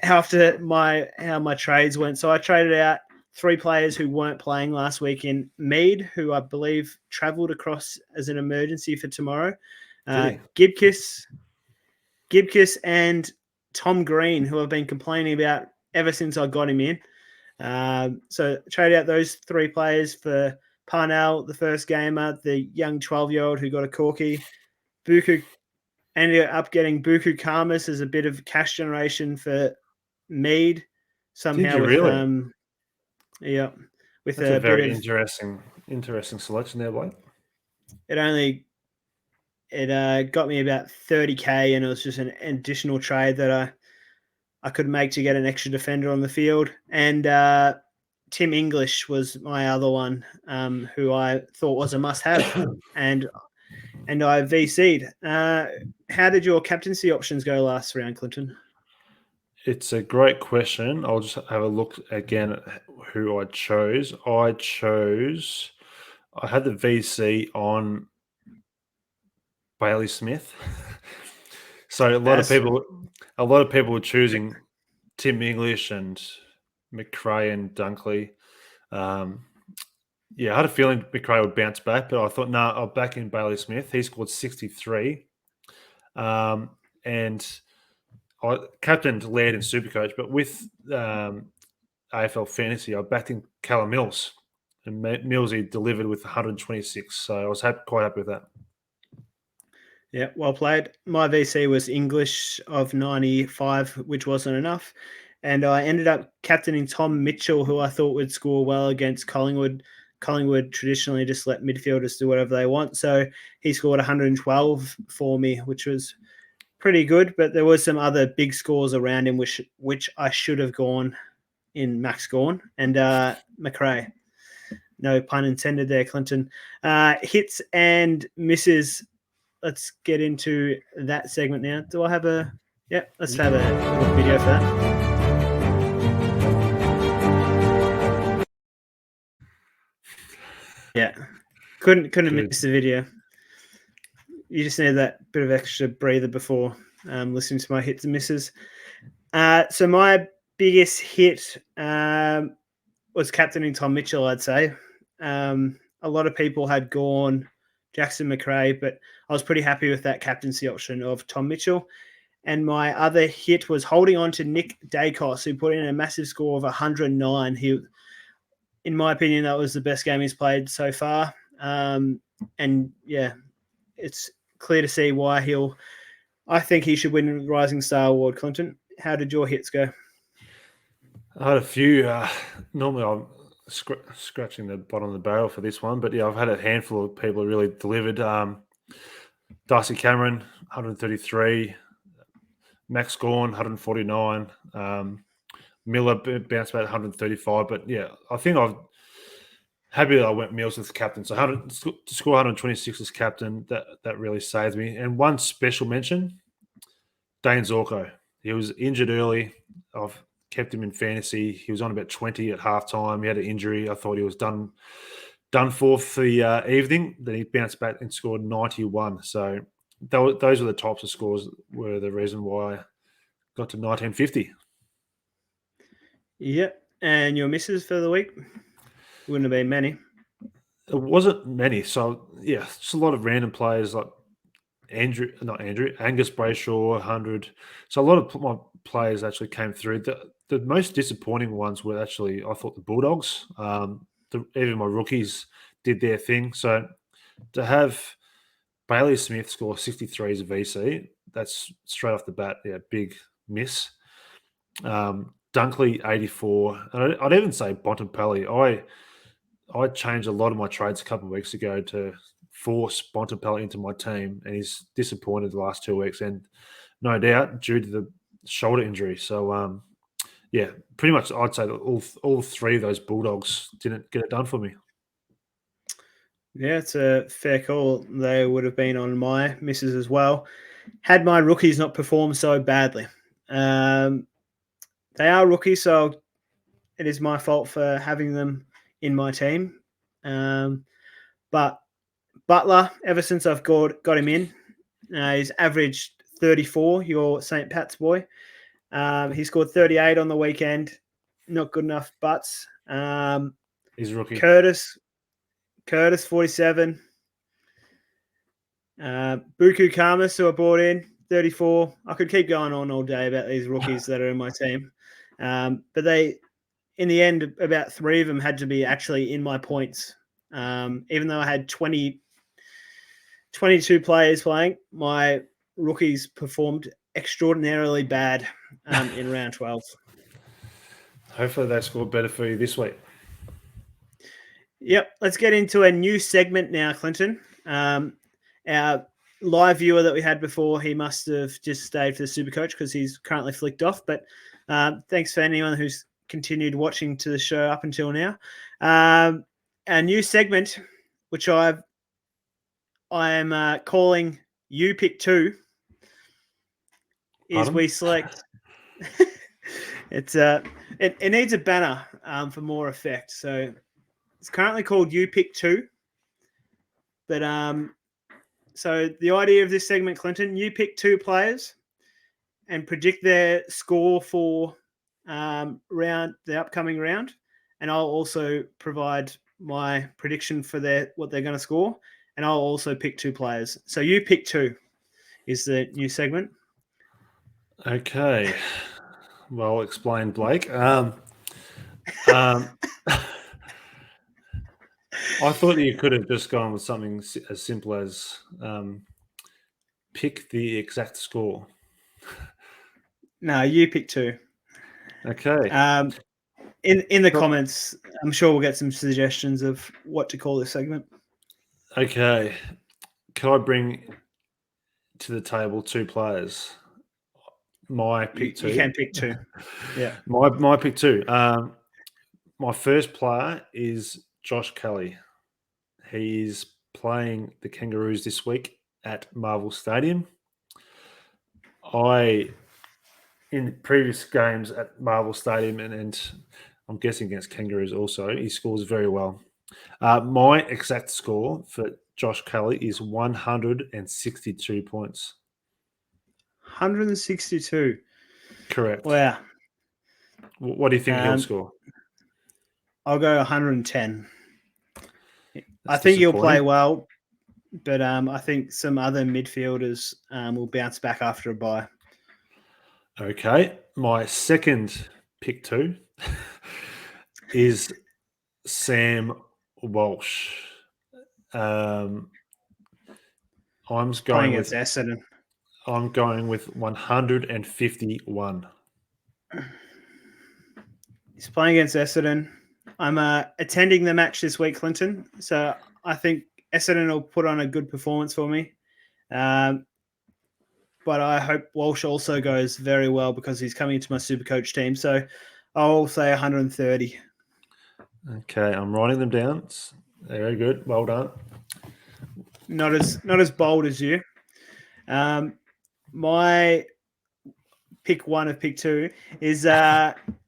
how my trades went. So I traded out 3 players who weren't playing last week in Mead, who I believe travelled across as an emergency for tomorrow. Gibkiss and Tom Green, who I've been complaining about ever since I got him in. So traded out those 3 players for Parnell, the first gamer, the young 12-year-old who got a corky. Buku ended up getting Buku Karmas as a bit of cash generation for Mead somehow. Did you really? With That's a very interesting selection there, Blake. It got me about 30K, and it was just an additional trade that I could make to get an extra defender on the field. And Tim English was my other one, who I thought was a must-have, and I VC'd. How did your captaincy options go last round, Clinton? It's a great question. I'll just have a look again at who I chose. I had the VC on Bailey Smith. So a lot of people were choosing Tim English and McRae and Dunkley. Yeah, I had a feeling McRae would bounce back, but I thought, no, I'll back in Bailey Smith. He scored 63. And I captained Laird in Supercoach, but with AFL Fantasy, I backed in Callum Mills. And Millsy delivered with 126. So I was quite happy with that. Yeah, well played. My VC was English of 95, which wasn't enough. And I ended up captaining Tom Mitchell, who I thought would score well against Collingwood. Collingwood traditionally just let midfielders do whatever they want. So he scored 112 for me, which was pretty good. But there was some other big scores around him, which I should have gone in Max Gawn and McRae. No pun intended there, Clinton. Hits and misses. Let's get into that segment now. Do I have a... Yeah, let's have a little video for that. Yeah, couldn't miss the video. You just need that bit of extra breather before listening to my hits and misses. So my biggest hit was captaining Tom Mitchell, I'd say. A lot of people had gone Jackson McRae, but I was pretty happy with that captaincy option of Tom Mitchell. And my other hit was holding on to Nick Dacos, who put in a massive score of 109. He, in my opinion, that was the best game he's played so far. And yeah, it's clear to see why I think he should win the Rising Star Award. Clinton, how did your hits go? I had a few. Normally I'm scratching the bottom of the barrel for this one, but yeah, I've had a handful of people who really delivered. Darcy Cameron, 133. Max Gawn, 149. Miller bounced back 135. But yeah, I think I'm happy that I went Mills as captain. So to score 126 as captain, that really saved me. And one special mention, Dane Zorko. He was injured early. I've kept him in fantasy. He was on about 20 at halftime. He had an injury. I thought he was done for the evening. Then he bounced back and scored 91. So those were the types of scores were the reason why I got to 1950. Yep. And your misses for the week? Wouldn't have been many. It wasn't many. So, yeah, just a lot of random players like Angus Brayshaw, 100. So a lot of my players actually came through. The most disappointing ones were actually, I thought, the Bulldogs. Even my rookies did their thing. So to have Bailey Smith score 63 as a VC, that's straight off the bat, yeah, big miss. Dunkley, 84. And I'd even say Bontempelli. I changed a lot of my trades a couple of weeks ago to force Bontempelli into my team, and he's disappointed the last 2 weeks, and no doubt due to the shoulder injury. So, yeah, pretty much I'd say that all three of those Bulldogs didn't get it done for me. Yeah, it's a fair call. They would have been on my misses as well. Had my rookies not performed so badly. They are rookies, so it is my fault for having them in my team. But Butler, ever since I've got him in, he's averaged 34, your St. Pat's boy. He scored 38 on the weekend. Not good enough, butts. He's a rookie. Curtis, 47. Buku Kamas, who I brought in, 34. I could keep going on all day about these rookies that are in my team. But they, in the end, about 3 of them had to be actually in my points. Even though I had 22 players playing, my rookies performed extraordinarily bad in round 12. Hopefully they scored better for you this week. Yep. Let's get into a new segment now, Clinton. Our live viewer that we had before, he must have just stayed for the Supercoach because he's currently flicked off. But Thanks for anyone who's continued watching to the show up until now. Our new segment, which I am calling "You Pick Two," is Pardon? we select. It needs a banner for more effect. So it's currently called "You Pick Two," but so the idea of this segment, Clinton, you pick two players and predict their score for the upcoming round, and I'll also provide my prediction for what they're going to score, and I'll also pick two players. So you pick two is the new segment. Okay. Well explained, Blake. I thought you could have just gone with something as simple as pick the exact score. No, you pick two. Okay. In the comments, I'm sure we'll get some suggestions of what to call this segment. Okay. Can I bring to the table two players? My pick two. You can pick two. Yeah. My pick two. My first player is Josh Kelly. He's playing the Kangaroos this week at Marvel Stadium. In previous games at Marvel Stadium and I'm guessing against Kangaroos also, he scores very well. My exact score for Josh Kelly is 162 points. 162. Correct. Wow. What do you think he'll score? I'll go 110. That's I think he'll play disappointing. well, but I think some other midfielders will bounce back after a bye. Okay. My second pick two is Sam Walsh. I'm Playing going against with Essendon. I'm going with 151. He's playing against Essendon. I'm attending the match this week, Clinton. So I think Essendon will put on a good performance for me. But I hope Walsh also goes very well because he's coming into my Supercoach team. So I'll say 130. Okay, I'm writing them down. It's very good. Well done. Not as bold as you. My pick one of pick two is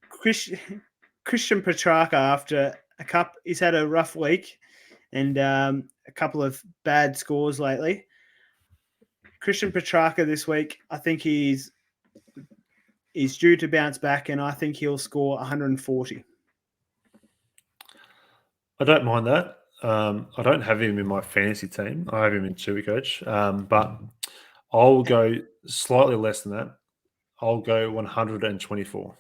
Christian Petrarca. After he's had a rough week and a couple of bad scores lately. Christian Petrarca this week, I think he's due to bounce back, and I think he'll score 140. I don't mind that. I don't have him in my fantasy team. I have him in Supercoach, but I'll go slightly less than that. I'll go 124.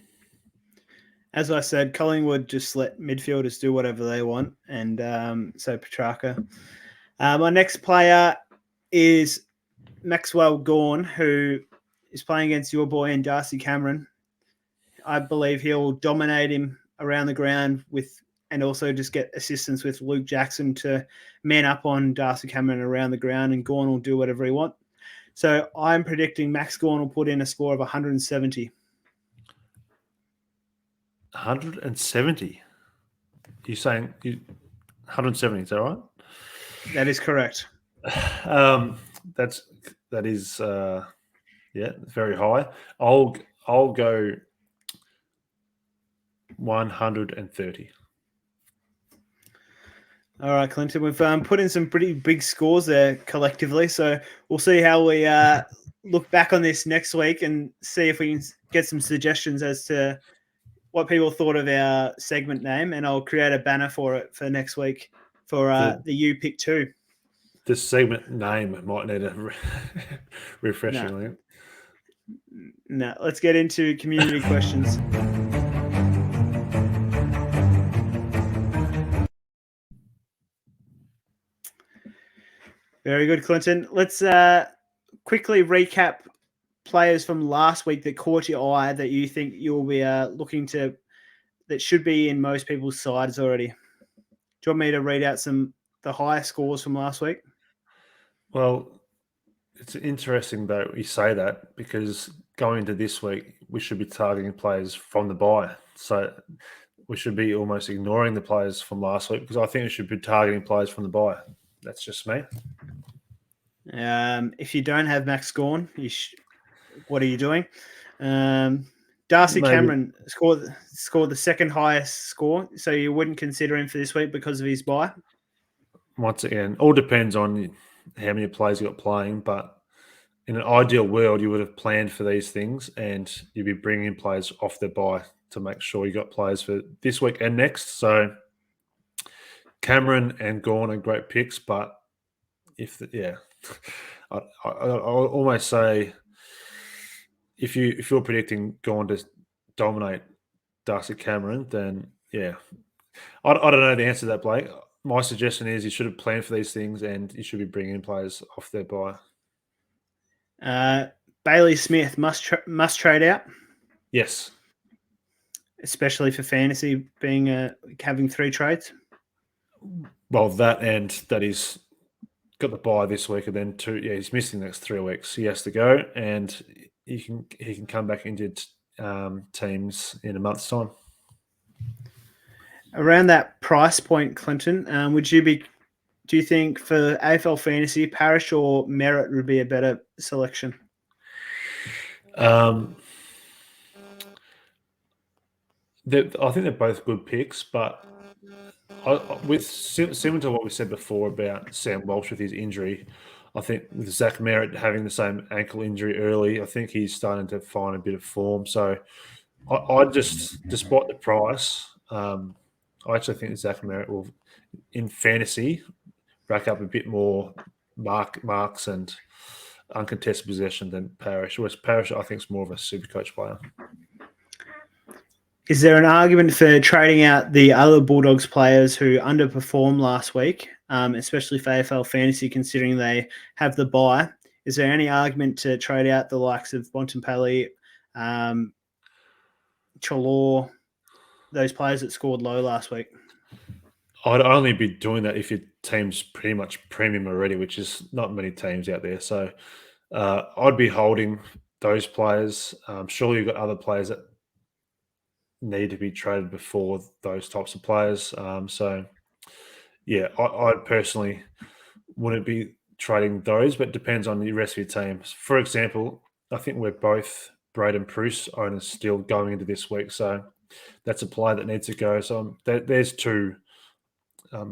As I said, Collingwood just let midfielders do whatever they want, and so Petrarca. My next player is Maxwell Gawn, who is playing against your boy and Darcy Cameron. I believe he'll dominate him around the ground and also just get assistance with Luke Jackson to man up on Darcy Cameron around the ground, and Gawn will do whatever he wants. So I'm predicting Max Gawn will put in a score of 170. 170? You're saying 170, is that right? That is correct. That is very high. I'll go 130. All right, Clinton, we've put in some pretty big scores there collectively, so we'll see how we look back on this next week and see if we can get some suggestions as to what people thought of our segment name, and I'll create a banner for it for next week for the You Pick 2. This segment name might need a refreshing. No, let's get into community questions. Very good, Clinton. Let's quickly recap players from last week that caught your eye that you think you'll be looking to, that should be in most people's sides already. Do you want me to read out the higher scores from last week? Well, it's interesting though you say that because going into this week, we should be targeting players from the bye. So we should be almost ignoring the players from last week because I think we should be targeting players from the bye. That's just me. If you don't have Max Gawn, what are you doing? Darcy Cameron scored the second highest score, so you wouldn't consider him for this week because of his bye? Once again, all depends on how many players you got playing, but in an ideal world, you would have planned for these things and you'd be bringing players off their bye to make sure you got players for this week and next. So Cameron and Gawn are great picks, but I'll almost say if you're predicting Gawn to dominate Darcy Cameron, then yeah, I don't know the answer to that, Blake. My suggestion is you should have planned for these things and you should be bringing players off their bye. Bailey Smith must trade out. Yes, especially for fantasy, being having 3 trades. Well, that he's got the bye this week, and then 2. Yeah, he's missing the next 3 weeks. He has to go, and he can come back into teams in a month's time. Around that price point, Clinton, do you think for AFL Fantasy, Parrish or Merritt would be a better selection? I think they're both good picks, but similar to what we said before about Sam Walsh with his injury, I think with Zach Merritt having the same ankle injury early, I think he's starting to find a bit of form. So I just, despite the price, I actually think Zach Merritt will, in fantasy, rack up a bit more marks and uncontested possession than Parrish. Whereas Parrish, I think, is more of a Supercoach player. Is there an argument for trading out the other Bulldogs players who underperformed last week, especially for AFL Fantasy, considering they have the bye? Is there any argument to trade out the likes of Bontempelli, Chalor, those players that scored low last week? I'd only be doing that if your team's pretty much premium already, which is not many teams out there. So I'd be holding those players. Surely you've got other players that need to be traded before those types of players. So, yeah, I personally wouldn't be trading those, but it depends on the rest of your teams. For example, I think we're both Braden Bruce owners still going into this week. So that's a player that needs to go. So there's 2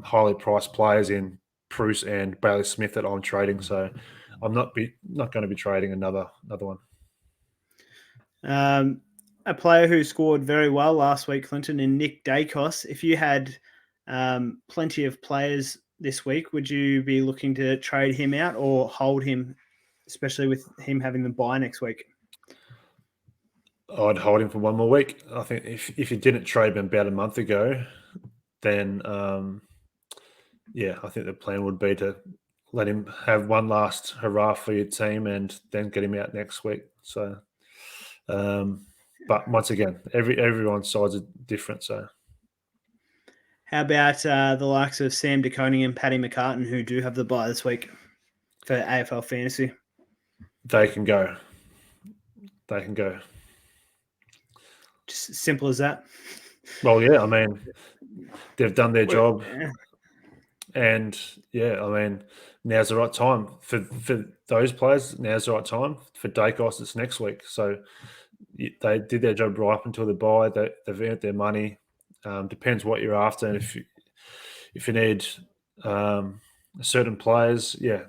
highly priced players in Bruce and Bailey Smith that I'm trading. So I'm not going to be trading another one. A player who scored very well last week, Clinton, in Nick Dacos. If you had plenty of players this week, would you be looking to trade him out or hold him, especially with him having the bye next week? I'd hold him for one more week. I think if you didn't trade him about a month ago, then I think the plan would be to let him have one last hurrah for your team and then get him out next week. So, but once again, everyone's sides are different. So, how about the likes of Sam De Koning and Paddy McCartan, who do have the bye this week for AFL Fantasy? They can go. They can go. Just simple as that. Well, yeah, I mean, they've done their job. And, yeah, I mean, now's the right time. For those players, now's the right time. For Dacos, it's next week. So they did their job right up until the bye. They've earned their money. Depends what you're after. And if you need certain players, yeah,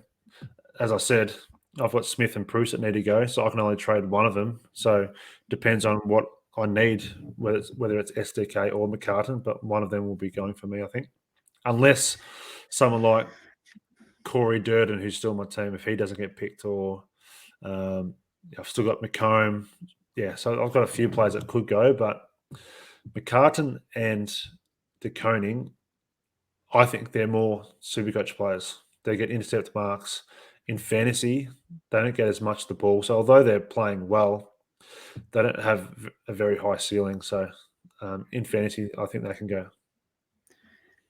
as I said, I've got Smith and Bruce that need to go, so I can only trade one of them. So depends on what I need, whether it's SDK or McCartan, but one of them will be going for me, I think. Unless someone like Corey Durden, who's still on my team, if he doesn't get picked, or I've still got McComb. Yeah, so I've got a few players that could go, but McCartan and De Koning, I think they're more Supercoach players. They get intercept marks. In fantasy, they don't get as much the ball. So although they're playing well, they don't have a very high ceiling. So in fantasy, I think they can go.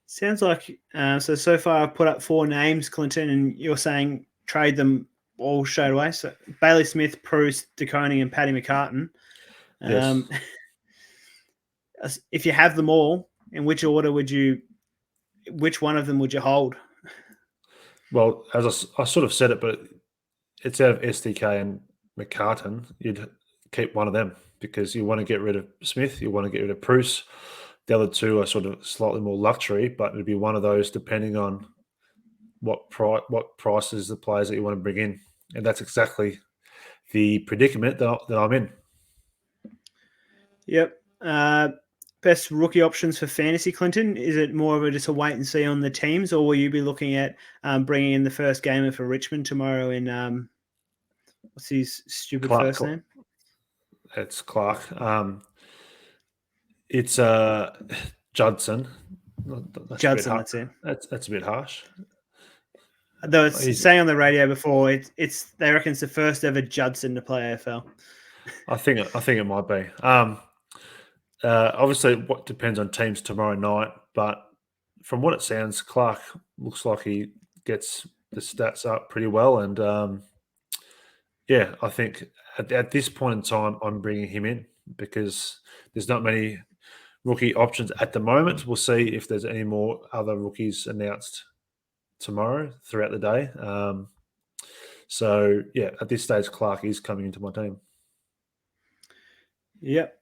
Sounds like so far I've put up 4 names, Clinton, and you're saying trade them all straight away. So Bailey Smith, Bruce, DeConing, and Paddy McCartan. Yes. If you have them all, in which order which one of them would you hold? Well, as I sort of said it, but it's out of SDK and McCartan. You'd keep one of them because you want to get rid of Smith, you want to get rid of Bruce. The other two are sort of slightly more luxury, but it'd be one of those depending on what prices the players that you want to bring in, and that's exactly the predicament that I'm in. Yep. Best rookie options for fantasy, Clinton? Is it more of a just a wait and see on the teams, or will you be looking at bringing in the first gamer for Richmond tomorrow in what's his stupid first name? It's Clark. It's Judson. Judson, that's it. That's a bit harsh. Though it's saying on the radio before, it's they reckon it's the first ever Judson to play AFL. I think it might be. Obviously, what depends on teams tomorrow night, but from what it sounds, Clark looks like he gets the stats up pretty well, and yeah, I think at this point in time, I'm bringing him in because there's not many rookie options at the moment. We'll see if there's any more other rookies announced tomorrow throughout the day. So yeah, at this stage, Clark is coming into my team. Yep.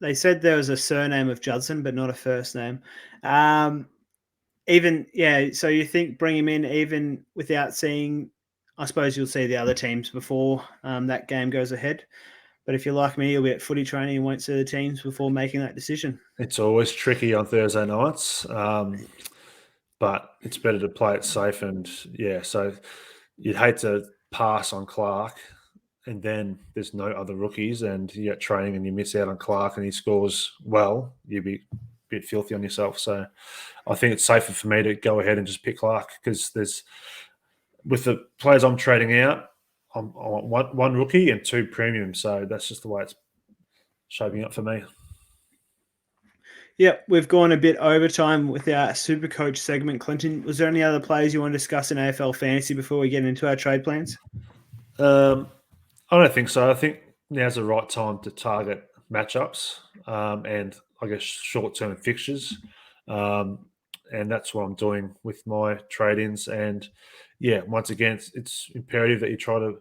They said there was a surname of Judson, but not a first name. So you think bring him in even without seeing? I suppose you'll see the other teams before that game goes ahead. But if you're like me, you'll be at footy training and won't see the teams before making that decision. It's always tricky on Thursday nights, but it's better to play it safe. And yeah, so you'd hate to pass on Clark and then there's no other rookies and you get training and you miss out on Clark and he scores well, you'd be a bit filthy on yourself. So I think it's safer for me to go ahead and just pick Clark because with the players I'm trading out, I want one rookie and two premium. So that's just the way it's shaping up for me. Yep, we've gone a bit overtime with our Supercoach segment. Clinton, was there any other players you want to discuss in AFL Fantasy before we get into our trade plans? I don't think so. I think now's the right time to target matchups and I guess short-term fixtures. And that's what I'm doing with my trade-ins. And yeah, once again, it's imperative that you try to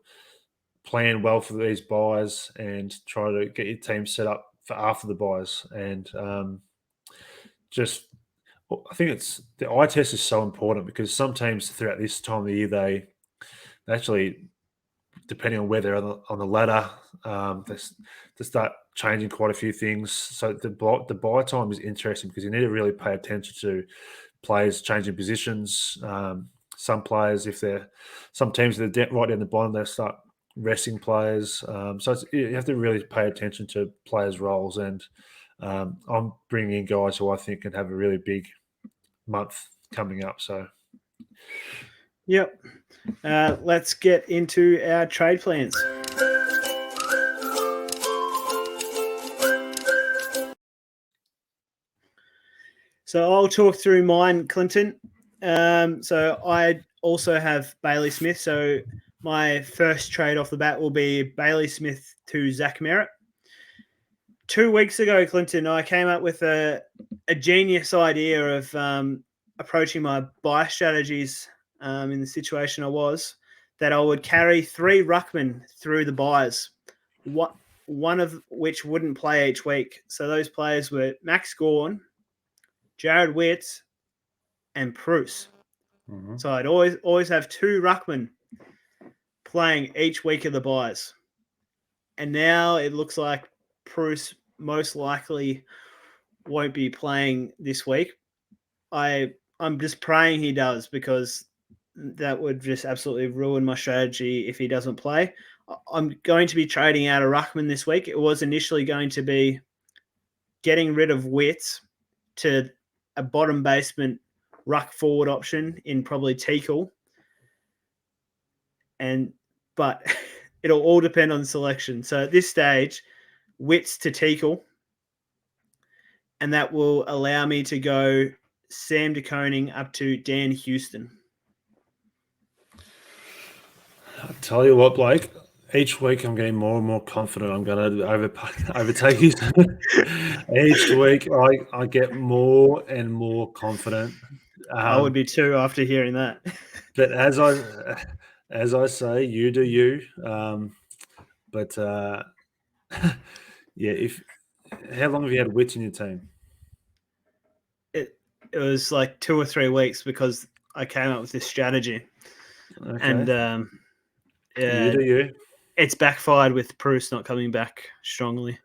plan well for these buys and try to get your team set up for after the buys. And I think it's the eye test is so important because some teams throughout this time of the year they actually, depending on where they're on the ladder, they start changing quite a few things. So the buy time is interesting because you need to really pay attention to players changing positions. Some players, some teams that are right down the bottom, they start resting players. So you have to really pay attention to players' roles. And I'm bringing in guys who I think can have a really big month coming up. So, yep. Let's get into our trade plans. So I'll talk through mine, Clinton. So I also have Bailey Smith. So my first trade off the bat will be Bailey Smith to Zach Merritt. 2 weeks ago, Clinton, I came up with a genius idea of approaching my buy strategies in the situation I was, that I would carry 3 ruckmen through the buys, one of which wouldn't play each week. So those players were Max Gawn, Jared Witt, and Bruce. Mm-hmm. So I'd always have 2 ruckmen playing each week of the buys. And now it looks like Bruce most likely won't be playing this week. I'm just praying he does, because that would just absolutely ruin my strategy if he doesn't play. I'm going to be trading out a ruckman this week. It was initially going to be getting rid of Witts to a bottom basement ruck forward option in probably Teakle. But it'll all depend on selection. So at this stage, Witts to Teakle, and that will allow me to go Sam DeConing up to Dan Houston. I tell you what, Blake. Each week I'm getting more and more confident. I'm going to overtake you. Each week I get more and more confident. I would be too after hearing that. But as I say, you do you. But yeah, how long have you had Wits in your team? It was like 2 or 3 weeks because I came up with this strategy, Okay, and you do you. it's backfired with Bruce not coming back strongly.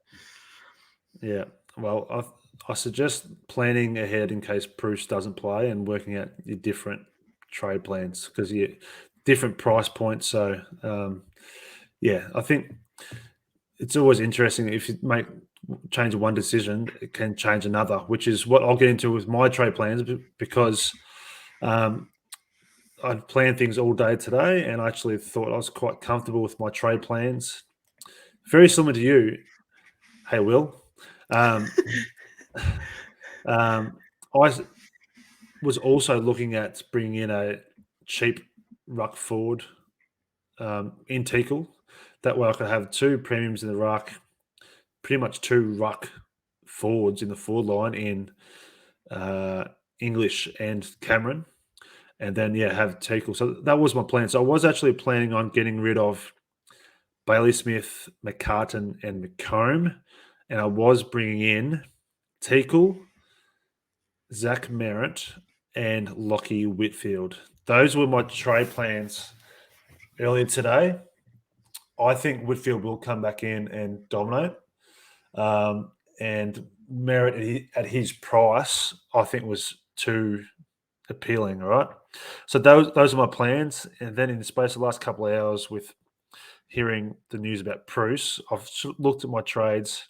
Yeah. Well, I suggest planning ahead in case Bruce doesn't play and working out your different trade plans because you different price points. So yeah, I think it's always interesting if you change one decision, it can change another, which is what I'll get into with my trade plans because I'd planned things all day today and I actually thought I was quite comfortable with my trade plans. Very similar to you. Hey, Will. Um, I was also looking at bringing in a cheap ruck forward in Teakle. That way I could have 2 premiums in the ruck, pretty much 2 ruck forwards in the forward line in English and Cameron. And then, yeah, have Teakle. So that was my plan. So I was actually planning on getting rid of Bailey Smith, McCartan, and McComb. And I was bringing in Teakle, Zach Merritt, and Lockie Whitfield. Those were my trade plans earlier today. I think Whitfield will come back in and dominate. And Merritt at his price, I think, was too appealing. All right. So those are my plans. And then in the space of the last couple of hours, with hearing the news about Bruce, I've looked at my trades.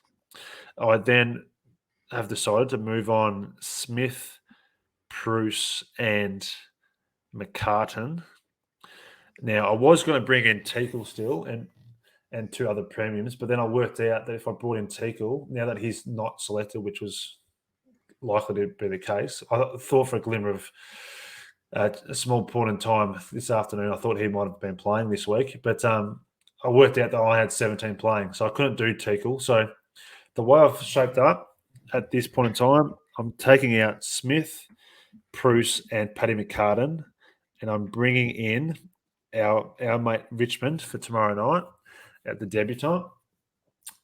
I then have decided to move on Smith, Bruce, and McCartan. Now, I was going to bring in Teakle still and 2 other premiums, but then I worked out that if I brought in Teakle, now that he's not selected, which was likely to be the case, I thought for a glimmer of a small point in time this afternoon, I thought he might have been playing this week, but I worked out that I had 17 playing, so I couldn't do Teakle. So the way I've shaped up at this point in time, I'm taking out Smith, Bruce, and Paddy McCartan, and I'm bringing in our mate Richmond for tomorrow night at the debutante,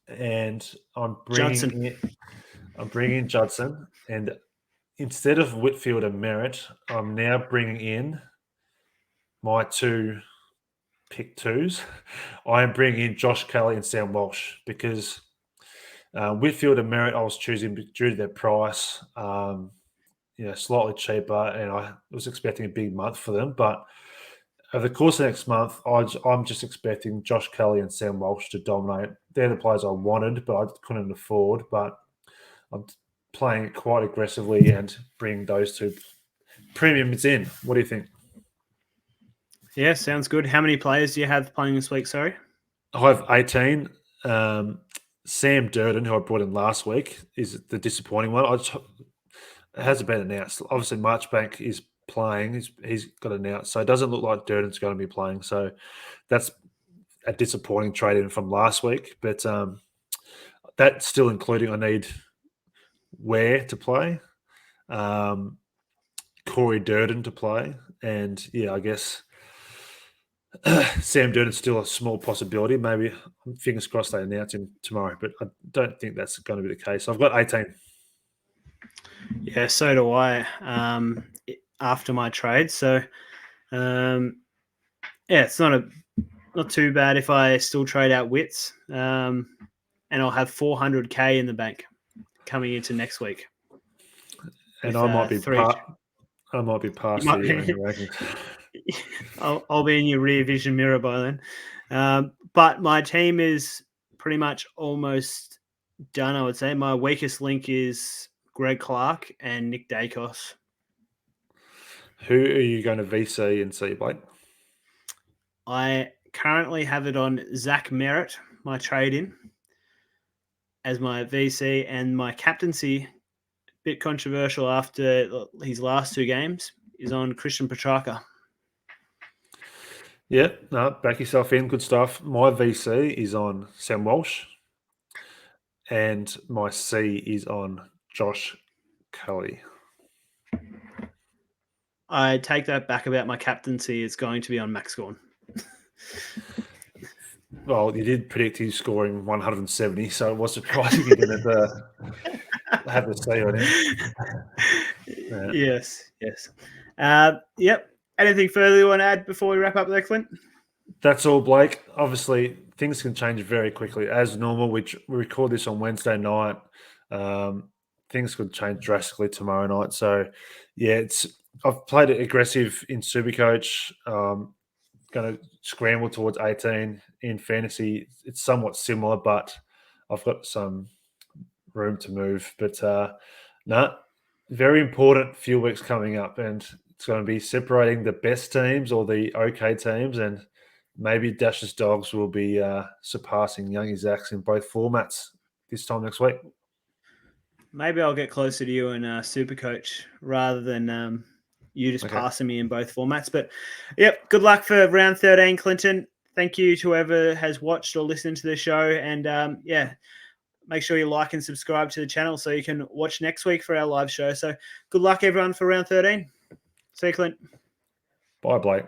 and I'm bringing in Judson, and instead of Whitfield and Merritt, I'm now bringing in my 2 pick 2s. I am bringing in Josh Kelly and Sam Walsh because Whitfield and Merritt I was choosing due to their price. Slightly cheaper, and I was expecting a big month for them. But over the course of next month, I'm just expecting Josh Kelly and Sam Walsh to dominate. They're the players I wanted, but I couldn't afford. But I'm playing it quite aggressively and bring those 2 premiums in. What do you think? Yeah, sounds good. How many players do you have playing this week? Sorry, I have 18. Sam Durden, who I brought in last week, is the disappointing one. It hasn't been announced. Obviously, Marchbank is playing. He's got announced, so it doesn't look like Durden's going to be playing. So that's a disappointing trade in from last week. But that's still including I need Ware to play, Corey Durden to play, and I guess Sam Durden's still a small possibility. Maybe fingers crossed they announce him tomorrow, but I don't think that's going to be the case. I've got 18. Yeah, so do I. After my trade, so it's not too bad if I still trade out Wits, and I'll have 400k in the bank coming into next week. And with, I might be past might you in be, the rankings. I'll be in your rear vision mirror by then. But my team is pretty much almost done, I would say. My weakest link is Greg Clark and Nick Dacos. Who are you going to VC and see, Blake? I currently have it on Zach Merritt, my trade-in, as my VC, and my captaincy, bit controversial after his last 2 games, is on Christian Petrarca. Yeah, no, back yourself in. Good stuff. My VC is on Sam Walsh, and my C is on Josh Kelly. I take that back about my captaincy. It's going to be on Max Gorn. Well, you did predict he's scoring 170, so it was surprising you're going to have the C on him. Yes. Yep. Anything further you want to add before we wrap up there, Clint? That's all, Blake. Obviously, things can change very quickly. As normal, we record this on Wednesday night. Things could change drastically tomorrow night. So, yeah, I've played it aggressive in Supercoach. Going to scramble towards 18 in fantasy. It's somewhat similar, but I've got some room to move. But no, very important few weeks coming up, and it's going to be separating the best teams or the okay teams, and maybe Dash's Dogs will be surpassing Youngie Zacks in both formats this time next week. Maybe I'll get closer to you in Supercoach rather than you just passing me in both formats. But, yep, good luck for round 13, Clinton. Thank you to whoever has watched or listened to the show. And, yeah, make sure you like and subscribe to the channel so you can watch next week for our live show. So good luck, everyone, for round 13. See you, Clint. Bye, Blake.